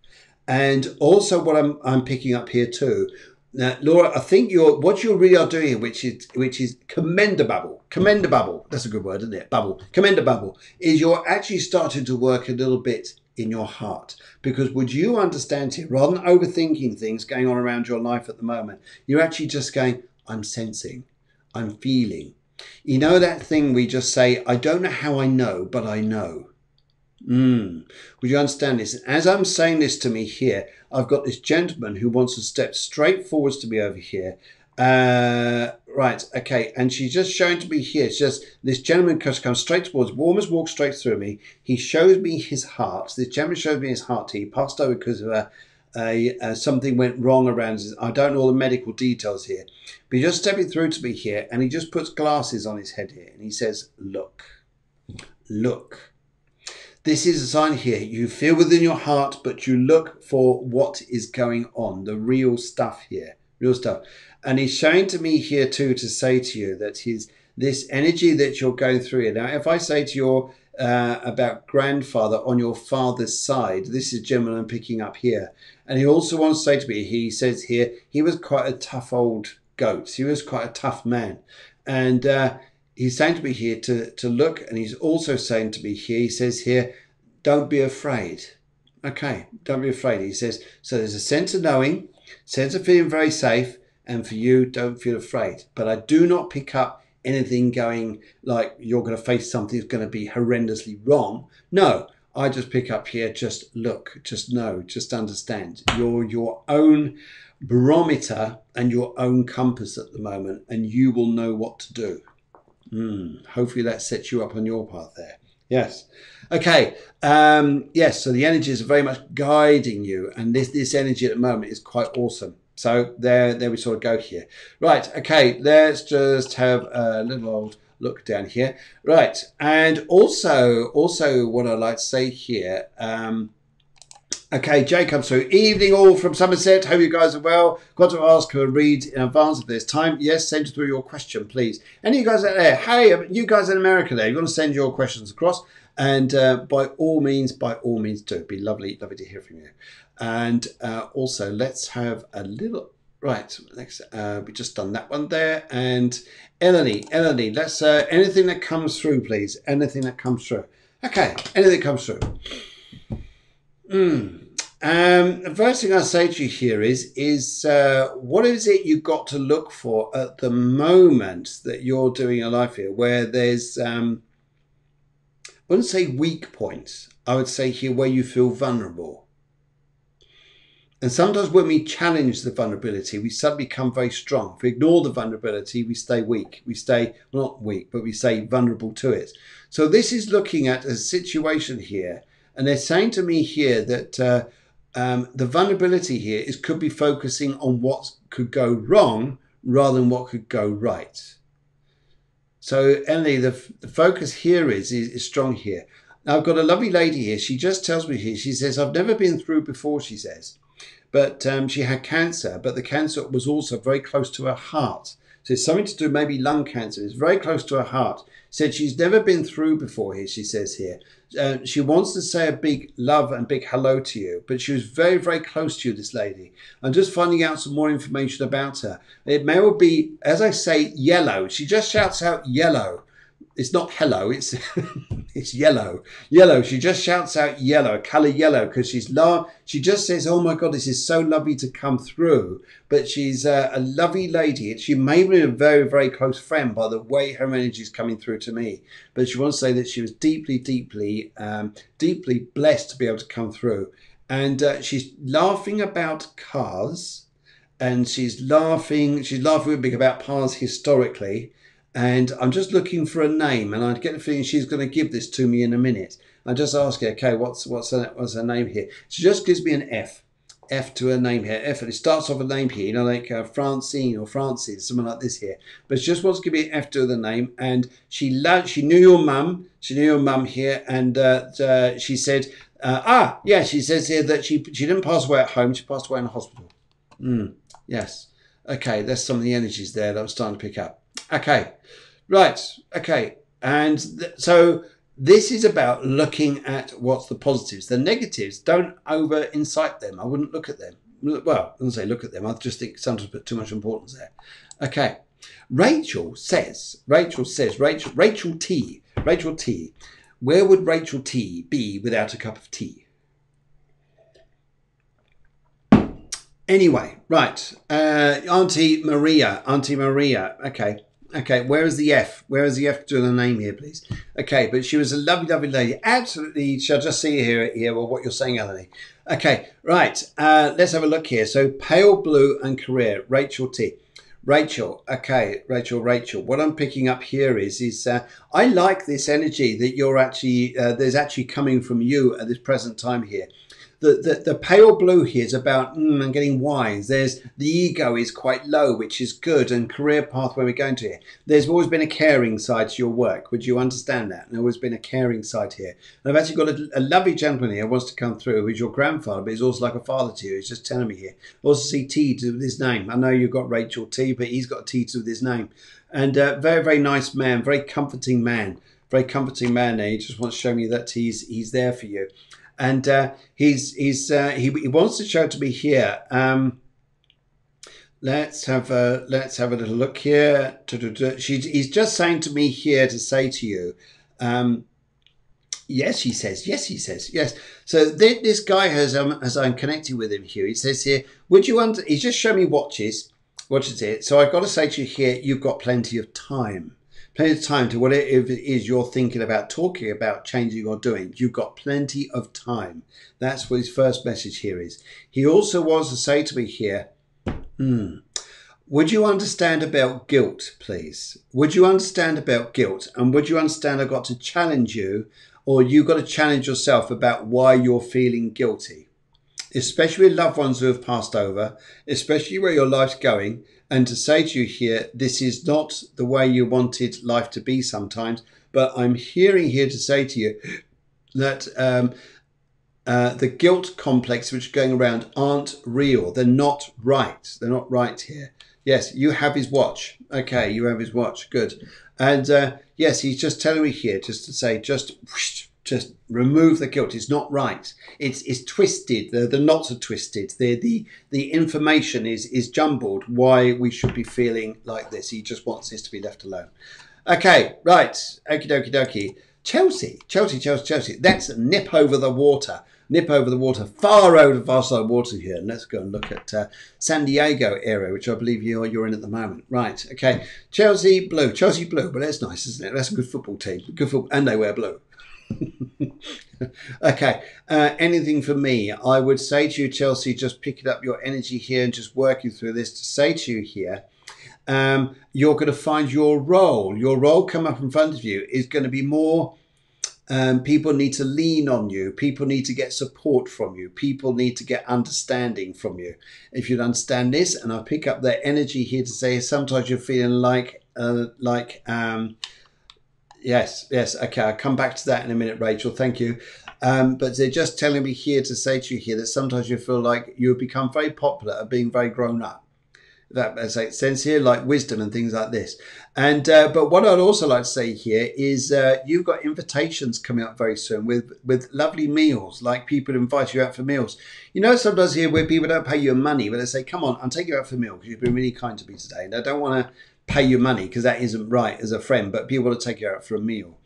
Speaker 1: And also what I'm picking up here too, now, Laura, I think what you really are doing, which is commendable. That's a good word, isn't it? Commendable is you're actually starting to work a little bit in your heart, because would you understand here, rather than overthinking things going on around your life at the moment, you're actually just going, I'm sensing, I'm feeling. You know that thing we just say, I don't know how I know, but I know. Would you understand this? As I'm saying this to me here, I've got this gentleman who wants to step straight forwards to me over here. Right, okay, and she's just showing to me here. It's just this gentleman comes straight towards, almost walks straight through me. He shows me his heart. This gentleman shows me his heart. He passed over because of something went wrong around his, I don't know all the medical details here, but he's just stepping through to me here, and he just puts glasses on his head here, and he says, look. look. This is a sign here. You feel within your heart, but you look for what is going on, the real stuff here, real stuff. And he's showing to me here too to say to you that this energy that you're going through here. Now, if I say to you about grandfather on your father's side, this is gentleman I'm picking up here. And he also wants to say to me, he says here, he was quite a tough old goat. He was quite a tough man. And he's saying to me here to look, and he's also saying to me here, he says here, don't be afraid. Okay, don't be afraid. He says, so there's a sense of knowing, sense of feeling very safe, and for you, don't feel afraid. But I do not pick up anything going like you're going to face something that's going to be horrendously wrong. No, I just pick up here, just look, just know, just understand. You're your own barometer and your own compass at the moment, and you will know what to do. Hopefully that sets you up on your path there. Yes. Okay. Yes. So the energies are very much guiding you, and this energy at the moment is quite awesome. So there we sort of go here. Right. Okay. Let's just have a little old look down here. Right. And also what I'd like to say here. Okay, Jay comes through. Evening all from Somerset. Hope you guys are well. Got to ask a read in advance of this time. Yes, send through your question, please. Any of you guys out there? Hey, you guys in America there, you want to send your questions across. And by all means do. It'd be lovely to hear from you. And also, let's have a little... Right, next, we just done that one there. And Eleni, let's... anything that comes through, please. Anything that comes through. Okay, anything that comes through. The first thing I say to you here is what is it you've got to look for at the moment that you're doing your life here, where there's, I wouldn't say weak points, I would say here where you feel vulnerable. And sometimes when we challenge the vulnerability, we suddenly become very strong. If we ignore the vulnerability, we stay weak. We stay, well, not weak, but we stay vulnerable to it. So this is looking at a situation here. And they're saying to me here that the vulnerability here could be focusing on what could go wrong rather than what could go right. So Emily, the focus here is strong here. Now I've got a lovely lady here. She just tells me here, she says, I've never been through before, she says. But she had cancer, but the cancer was also very close to her heart. So it's something to do, maybe lung cancer. It's very close to her heart. Said she's never been through before here, she says here. She wants to say a big love and big hello to you, but she was very, very close to you, this lady. I'm just finding out some more information about her. It may well be, as I say, yellow. She just shouts out yellow. It's not hello, it's it's yellow. Yellow. She just shouts out yellow, colour yellow, because she just says, oh my God, this is so lovely to come through. But she's a lovely lady. She may be a very, very close friend by the way her energy is coming through to me. But she wants to say that she was deeply, deeply, deeply blessed to be able to come through. And she's laughing about cars, and she's laughing big about cars historically. And I'm just looking for a name, and I get the feeling she's going to give this to me in a minute. I just ask her, okay, what's her name here? She just gives me an F to her name here. F, and it starts off a name here, you know, like Francine or Francis, something like this here. But she just wants to give me an F to the name, and she knew your mum. She knew your mum here, and she said, yeah, she says here that she didn't pass away at home. She passed away in a hospital. Yes. Okay, there's some of the energies there that I'm starting to pick up. Okay, right, okay, and so this is about looking at what's the positives. The negatives, don't over incite them. I wouldn't look at them. Well, I wouldn't say look at them. I just think sometimes put too much importance there. Okay, Rachel T. Where would Rachel T be without a cup of tea? Anyway, right, Auntie Maria, okay, where is the F? Where is the F to the name here, please? Okay, but she was a lovely, lovely lady. Absolutely, shall I just see here what you're saying, Eleni? Okay, right, let's have a look here. So, pale blue and career, Rachel T. Rachel, okay, Rachel. What I'm picking up here is I like this energy that you're actually, there's actually coming from you at this present time here. the pale blue here is about I'm getting wise. There's the ego is quite low, which is good, and career path where we're going to here. There's always been a caring side to your work. Would you understand that? There's always been a caring side here. And I've actually got a lovely gentleman here who wants to come through, who's your grandfather, but he's also like a father to you. He's just telling me here. Also see T to with his name. I know you've got Rachel T, but he's got a T to with his name. And very, very nice man, very comforting man. Very comforting man there. He just wants to show me that he's there for you. And he wants to show to me here. Let's have a little look here. He's just saying to me here to say to you, yes, he says, yes. So this guy has, as I'm connecting with him here, he says here, would you he's just showing me watches here. So I've got to say to you here, you've got plenty of time. Plenty of time to whatever it is you're thinking about, talking about, changing or doing. You've got plenty of time. That's what his first message here is. He also wants to say to me here, would you understand about guilt, please? Would you understand about guilt? And would you understand I've got to challenge you, or you've got to challenge yourself about why you're feeling guilty? Especially with loved ones who have passed over, especially where your life's going. And to say to you here, this is not the way you wanted life to be sometimes, but I'm hearing here to say to you that the guilt complex which are going around aren't real. They're not right. They're not right here. Yes, you have his watch. Okay, you have his watch. Good. And yes, he's just telling me here just to say, just remove the guilt. It's not right. It's twisted. The knots are twisted. The information is jumbled. Why we should be feeling like this. He just wants this to be left alone. Okay, right. Okie dokie dokie. Chelsea. Let's nip over the water. Far over the water here. And let's go and look at San Diego area, which I believe you're in at the moment. Right. Okay. Chelsea blue. But that's nice, isn't it? That's a good football team. Good football, and they wear blue. Okay, anything for me? I would say to you, Chelsea, just picking up your energy here and just working through this to say to you here, you're going to find your role come up in front of you is going to be more, people need to lean on you, people need to get support from you, people need to get understanding from you. If you'd understand this, and I'll pick up that energy here to say sometimes you're feeling Yes. Okay, I'll come back to that in a minute, Rachel. Thank you. But they're just telling me here to say to you here that sometimes you feel like you've become very popular at being very grown up. That makes sense here, like wisdom and things like this. And but what I'd also like to say here is you've got invitations coming up very soon with lovely meals, like people invite you out for meals. You know, sometimes here where people don't pay you money, but they say, come on, I'll take you out for a meal because you've been really kind to me today. And I don't want to pay you money because that isn't right as a friend, but people want to take you out for a meal.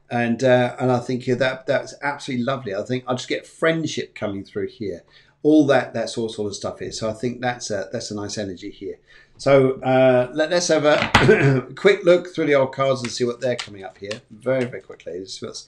Speaker 1: And I think here that's absolutely lovely. I think I'll just get friendship coming through here. All that sort of stuff here. So I think that's a nice energy here. So let's have a quick look through the old cards and see what they're coming up here. Very, very quickly. This is what's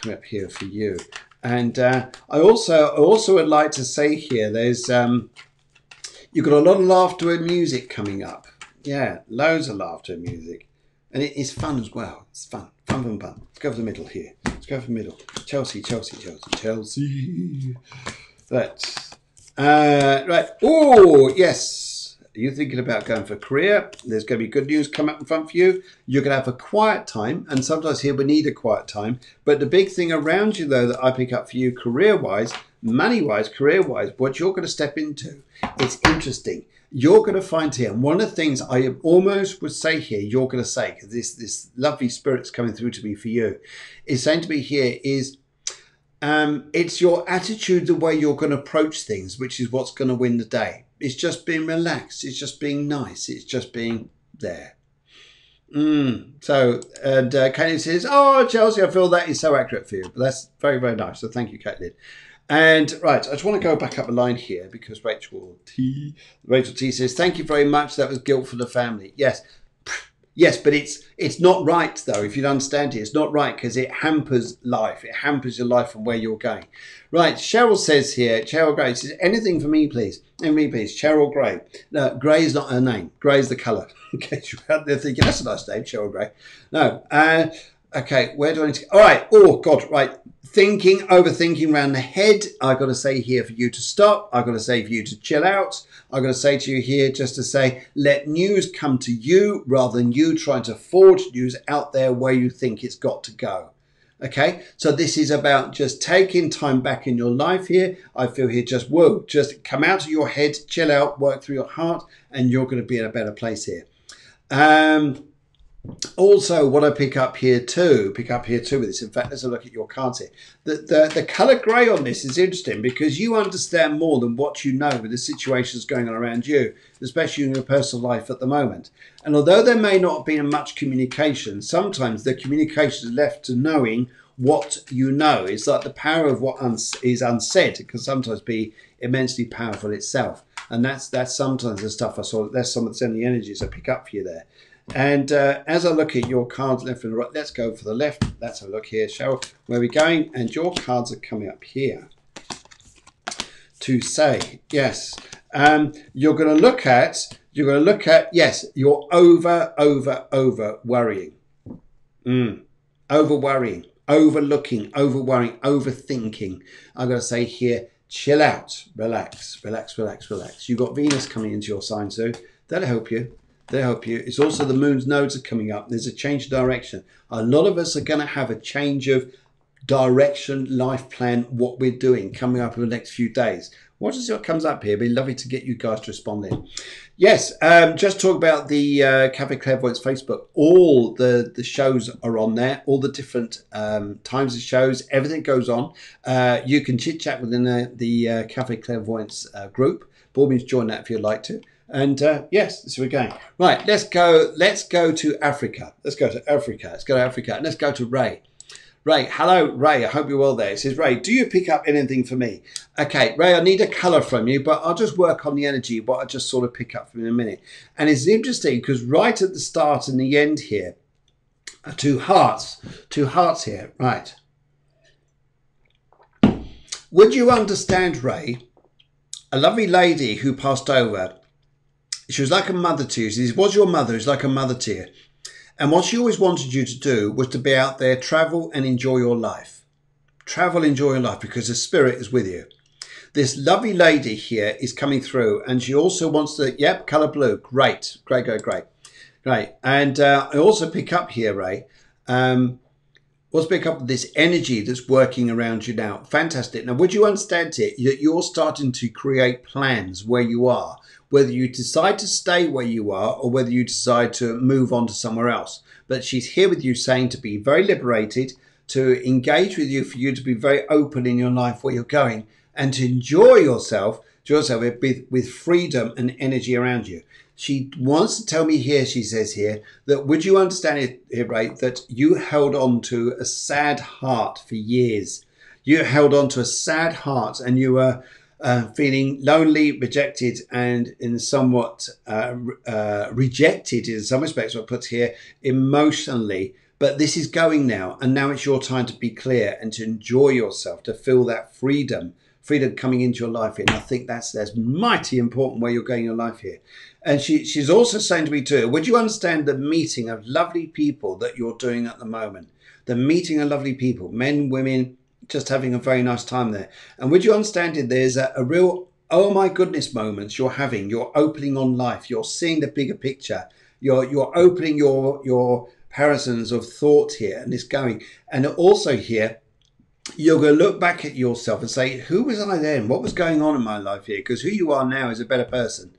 Speaker 1: coming up here for you. And I also would like to say here, there's you've got a lot of laughter and music coming up. Yeah, loads of laughter and music. And it is fun as well. It's fun. Fun. Let's go for the middle here. Chelsea. Right. Oh, yes. Are you thinking about going for career? There's going to be good news come up in front for you. You're going to have a quiet time. And sometimes here we need a quiet time. But the big thing around you, though, that I pick up for you career-wise, money-wise, career-wise, what you're going to step into, it's interesting. You're going to find here, and one of the things I almost would say here, you're going to say, because this lovely spirit's coming through to me for you, is saying to me here is, it's your attitude, the way you're going to approach things, which is what's going to win the day. It's just being relaxed. It's just being nice. It's just being there. So, and Caitlin says, oh, Chelsea, I feel that is so accurate for you. But that's very, very nice. So thank you, Caitlin. And right, I just want to go back up a line here because Rachel T says, thank you very much. That was guilt for the family. Yes, but it's not right, though, if you'd understand it. It's not right because it hampers life. It hampers your life and where you're going. Right, Cheryl says here, Cheryl Gray says, anything for me, please. Cheryl Gray. No, Gray is not her name. Gray is the colour. In case you're out there thinking, that's a nice name, Cheryl Gray. No, Okay, where do I need to go? All right. Oh, God, right. Thinking, overthinking around the head. I've got to say here for you to stop. I've got to say for you to chill out. I've got to say to you here just to say, let news come to you rather than you trying to forge news out there where you think it's got to go. Okay, so this is about just taking time back in your life here. I feel here just, whoa, just come out of your head, chill out, work through your heart, and you're going to be in a better place here. Also, what I pick up here too with this, in fact, let's have a look at your cards here. The colour grey on this is interesting because you understand more than what you know with the situations going on around you, especially in your personal life at the moment. And although there may not have been much communication, sometimes the communication is left to knowing what you know. It's like the power of what is unsaid. It can sometimes be immensely powerful itself. And that's sometimes the stuff I saw. That's some of the energies I pick up for you there. And as I look at your cards left and right, let's go for the left. Let's have a look here, shall we? Where we're going, and your cards are coming up here to say, yes, you're going to look at, yes, you're over worrying, over worrying, overlooking, over worrying, overthinking. I'm going to say here, chill out, relax. You've got Venus coming into your sign, so that'll help you. They'll help you. It's also the moon's nodes are coming up. There's a change of direction. A lot of us are going to have a change of direction, life plan, what we're doing coming up in the next few days. Watch and see what comes up here. It'd be lovely to get you guys to respond in. Yes, just talk about the Cafe Clairvoyance Facebook. All the shows are on there. All the different times of shows. Everything goes on. You can chit chat within the Cafe Clairvoyance group. By all means, join that if you'd like to. And yes, this is where we're going. Right, let's go to Africa. Let's go to Africa. And let's go to Ray. Ray, hello, Ray. I hope you're well there. It says, Ray, do you pick up anything for me? Okay, Ray, I need a colour from you, but I'll just work on the energy, what I just sort of pick up from in a minute. And it's interesting because right at the start and the end here are two hearts here. Right. Would you understand, Ray, a lovely lady who passed over? She was like a mother to you. She was your mother. She's like a mother to you. And what she always wanted you to do was to be out there, travel and enjoy your life. Travel, enjoy your life because the spirit is with you. This lovely lady here is coming through and she also wants to, yep, colour blue. Great. And I also pick up here, Ray, let's pick up this energy that's working around you now. Fantastic. Now, would you understand it? You're starting to create plans where you are, whether you decide to stay where you are or whether you decide to move on to somewhere else. But she's here with you saying to be very liberated, to engage with you, for you to be very open in your life where you're going and to enjoy yourself with freedom and energy around you. She wants to tell me here, she says here, that would you understand it here, right, that you held on to a sad heart for years. You held on to a sad heart and you were feeling lonely, rejected, and in somewhat rejected in some respects, what I put here, emotionally. But this is going now, and now it's your time to be clear and to enjoy yourself, to feel that freedom coming into your life here. And I think that's mighty important where you're going in your life here. And she's also saying to me too, would you understand the meeting of lovely people that you're doing at the moment? The meeting of lovely people, men, women, just having a very nice time there. And would you understand it? There's a real, oh my goodness moments you're having. You're opening on life. You're seeing the bigger picture. You're opening your horizons of thought here and it's going. And also here, you're going to look back at yourself and say, who was I then? What was going on in my life here? Because who you are now is a better person.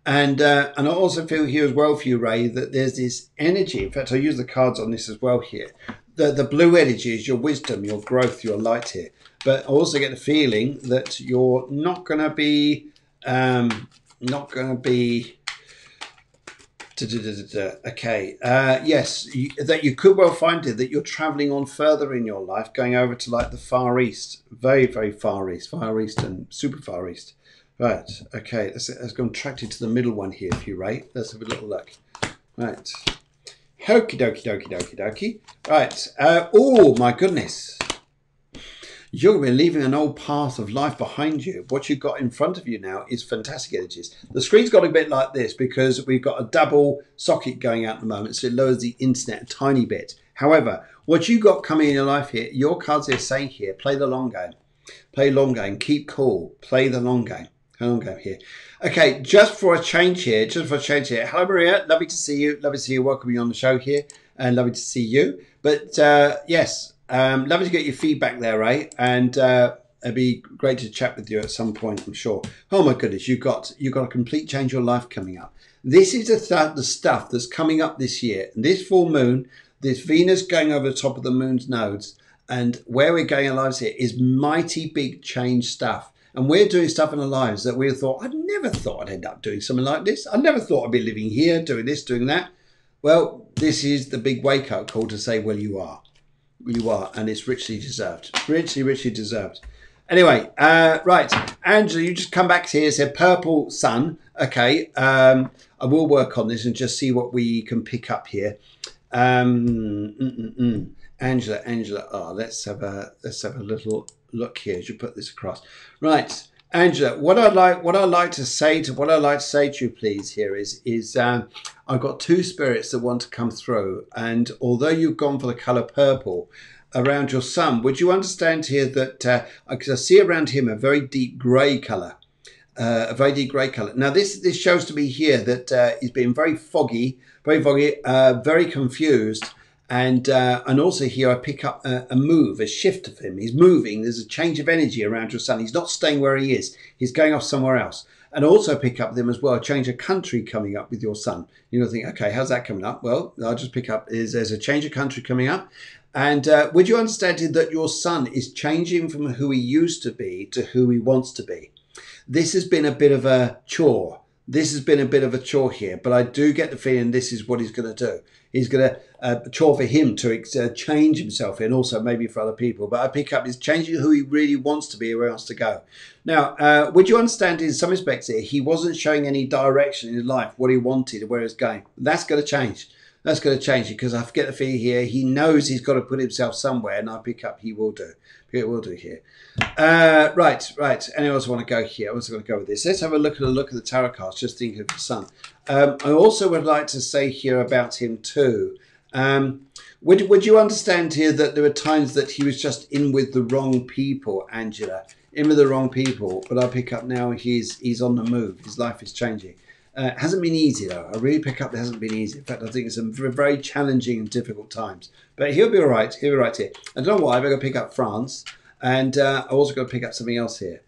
Speaker 1: And I also feel here as well for you, Ray, that there's this energy. In fact, I use the cards on this as well here. The blue energy is your wisdom, your growth, your light here. But I also get the feeling that you're not going to be, okay, yes, that you could well find it, that you're traveling on further in your life, going over to like the Far East, very, very Far East and super Far East. Right, okay, let's go and track it to the middle one here for you, Ray. Let's have a little look. Right. Okie dokie. Right. Oh, my goodness. You're going to be leaving an old path of life behind you. What you've got in front of you now is fantastic energies. The screen's got a bit like this because we've got a double socket going out at the moment, so it lowers the internet a tiny bit. However, what you got coming in your life here, your cards here say here, play the long game. Play long game. Keep cool. Play the long game. Long game here. Okay, just for a change here. Hello, Maria. Lovely to see you. Lovely to see you. Welcome you on the show here. And lovely to see you. But yes, lovely to get your feedback there, Ray. And it'd be great to chat with you at some point, I'm sure. Oh my goodness, you've got a complete change of your life coming up. This is the stuff that's coming up this year. This full moon, this Venus going over the top of the moon's nodes, and where we're going in our lives here is mighty big change stuff. And we're doing stuff in our lives that we thought, I'd never thought I'd end up doing something like this. I never thought I'd be living here, doing this, doing that. Well, this is the big wake-up call to say, well, you are. You are, and it's richly deserved. Richly, richly deserved. Anyway, right. Angela, you just come back here and said purple sun. Okay, I will work on this and just see what we can pick up here. Angela. Oh, let's have a little look here as you put this across. Right, Angela. What I'd like to say to you, please, here is I've got two spirits that want to come through, and although you've gone for the colour purple around your sun, would you understand here that because I see around him a very deep grey colour. Now this shows to me here that he's been very foggy, very confused, and also here I pick up a shift of him. He's moving. There's a change of energy around your sun. He's not staying where he is. He's going off somewhere else. And also pick up them as well, a change of country coming up with your sun. You're going to think, okay, how's that coming up? Well, I'll just pick up there's a change of country coming up. And would you understand that your son is changing from who he used to be to who he wants to be? This has been a bit of a chore. Here, but I do get the feeling this is what he's going to do. He's going to chore for him to change himself and also maybe for other people. But I pick up he's changing who he really wants to be, where he wants to go. Now, would you understand in some respects here, he wasn't showing any direction in his life, what he wanted, where he was going. That's going to change. That's going to change because I get the feeling here he knows he's got to put himself somewhere, and I pick up he will do. It will do here. Right. Anyone else want to go here? I was going to go with this. Let's have a look at the tarot cards. Just thinking of the sun. I also would like to say here about him too. Would you understand here that there were times that he was just in with the wrong people, Angela, in with the wrong people? But I pick up now he's on the move. His life is changing. Hasn't been easy though. I really pick up it hasn't been easy. In fact, I think it's some very challenging and difficult times. But he'll be all right. He'll be right here. I don't know why. I've got to pick up France, and I also got to pick up something else here.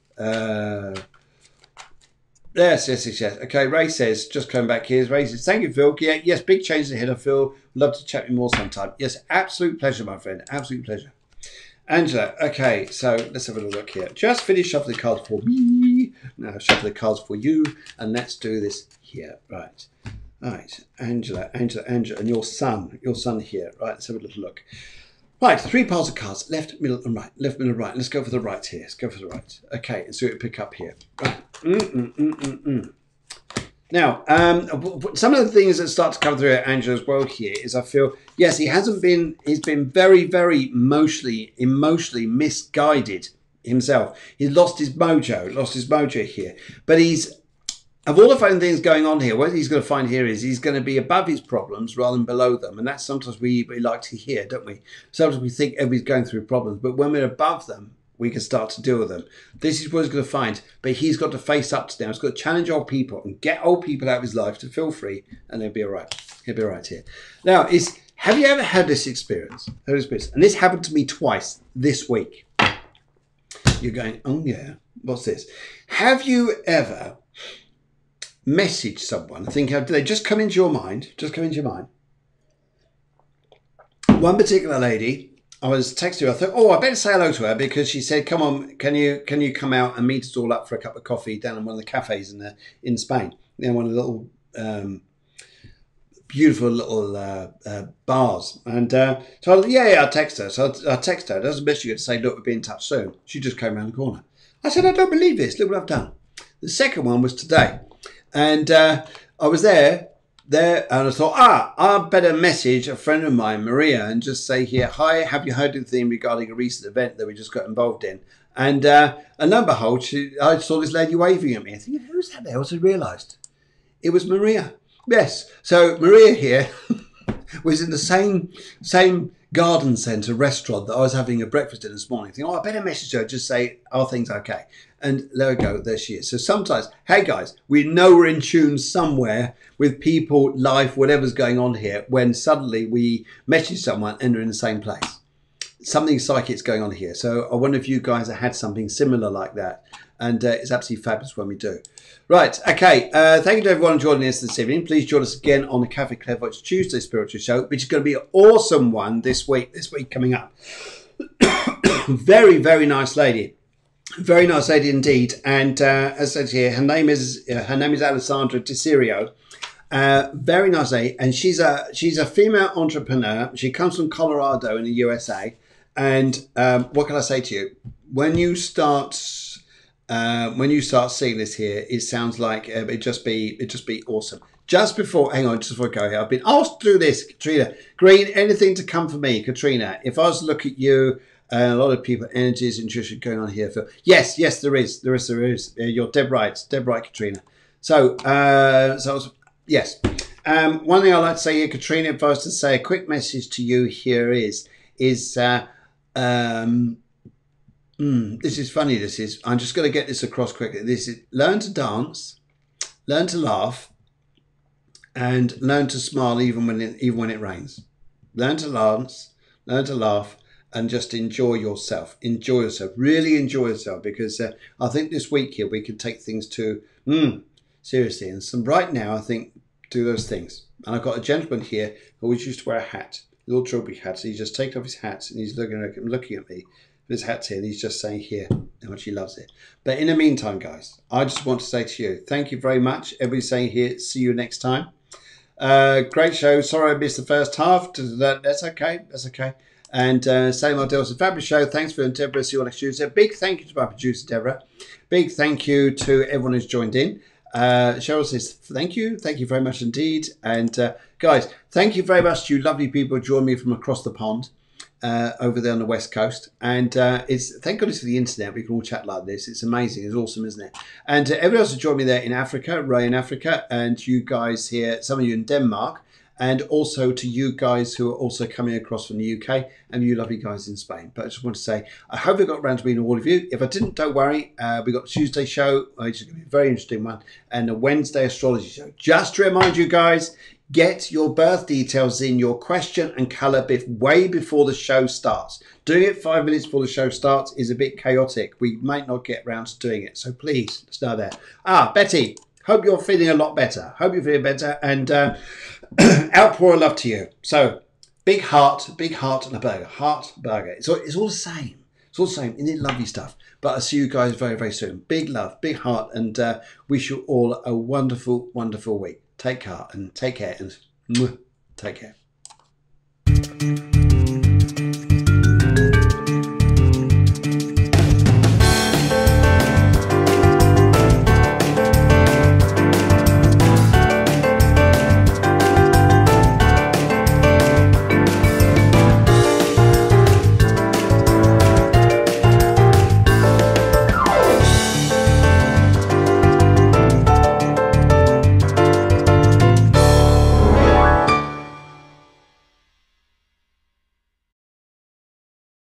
Speaker 1: Yes. Okay, Ray says, just coming back here. Ray says, thank you, Phil. Yeah, yes, big changes ahead, Phil. Love to chat with you more sometime. Yes, absolute pleasure, my friend. Absolute pleasure. Angela, okay, so let's have a little look here. Just finish shuffling the cards for me. Now shuffle the cards for you, and let's do this here. Right. Angela, and your son here. Right, let's have a little look. Right, three piles of cards, left, middle, and right. Left, middle, right. Let's go for the right here. Let's go for the right. Okay, and see what we pick up here. Right. Now, some of the things that start to come through at Angela as well here is I feel, yes, he's been very, very emotionally misguided himself. He's lost his mojo here. But of all the fun things going on here, what he's going to find here is he's going to be above his problems rather than below them. And that's sometimes we like to hear, don't we? Sometimes we think everybody's going through problems, but when we're above them, we can start to deal with them. This is what he's going to find, but he's got to face up to them. He's got to challenge old people and get old people out of his life to feel free, and he'll be all right. He'll be all right here. Now, have you ever had this experience? And this happened to me twice this week. You're going, oh yeah, what's this? Have you ever messaged someone, think, do they just come into your mind? One particular lady, I was texting her. I thought, oh, I better say hello to her because she said, come on, can you come out and meet us all up for a cup of coffee down in one of the cafes in Spain? One of the little beautiful little bars. And so I text her. So I text her. It doesn't miss you to say, look, we'll be in touch soon. She just came around the corner. I said, I don't believe this. Look what I've done. The second one was today. And I was there, and I thought, I better message a friend of mine, Maria, and just say here, hi, have you heard anything regarding a recent event that we just got involved in? And lo and behold, I saw this lady waving at me. I think, who's that there? I realised it was Maria. Yes, so Maria here was in the same garden centre restaurant that I was having a breakfast in this morning, thinking, oh, I better message her, just say, are things okay? And there we go, there she is. So sometimes, hey guys, we know we're in tune somewhere with people, life, whatever's going on here, when suddenly we message someone and they're in the same place. Something psychic's going on here. So I wonder if you guys have had something similar like that. And it's absolutely fabulous when we do. Right, okay. Thank you to everyone joining us this evening. Please join us again on the Cafe Clairvoyance Tuesday Spiritual Show, which is going to be an awesome one this week coming up. Very, very nice lady. Very nice lady indeed. And as I said here, her name is Alessandra Tessirio. Very nice lady. And she's a female entrepreneur. She comes from Colorado in the USA. And what can I say to you? When you start seeing this here, it sounds like it'd just be awesome. Just before I go here, I've been asked to do this, Katrina Green. Anything to come for me, Katrina? If I was to look at you, a lot of people, energies, intuition going on here. Phil. Yes, there is. You're dead right, Katrina. So, yes. One thing I'd like to say here, Katrina, if I was to say a quick message to you here is. This is funny. I'm just going to get this across quickly. This is learn to dance, learn to laugh, and learn to smile even when it rains. Learn to dance, learn to laugh, and just enjoy yourself. Enjoy yourself. Really enjoy yourself, because I think this week here we can take things to seriously. And some right now, I think, do those things. And I've got a gentleman here who always used to wear a hat, a little trophy hat. So he's just taken off his hat and he's looking at me. His hat's here and he's just saying here how much he loves it. But in the meantime, guys, I just want to say to you, thank you very much. Everybody's saying here, see you next time. Great show. Sorry I missed the first half. That's okay. That's okay. And same old deal. It's a fabulous show. Thanks for Deborah. See you next Tuesday. Big thank you to my producer, Deborah. Big thank you to everyone who's joined in. Cheryl says, thank you. Thank you very much indeed. And guys, thank you very much to you lovely people who joined me from across the pond. Over there on the West Coast, and it's thank goodness for the internet. We can all chat like this. It's amazing. It's awesome, isn't it? And everyone else who joined me there in Africa, Ray in Africa, and you guys here, some of you in Denmark, and also to you guys who are also coming across from the UK, and you lovely guys in Spain. But I just want to say, I hope we got around to meeting all of you. If I didn't, don't worry. We got a Tuesday show, which is going to be a very interesting one, and a Wednesday astrology show. Just to remind you guys, get your birth details in, your question and colour way before the show starts. Doing it 5 minutes before the show starts is a bit chaotic. We might not get around to doing it. So please, let's know that. Betty, hope you're feeling a lot better. Hope you're feeling better. And outpour of love to you. So big heart and a burger. Heart, burger. It's all the same. It's all the same. Isn't it lovely stuff? But I'll see you guys very, very soon. Big love, big heart. And wish you all a wonderful, wonderful week. Take care and take care.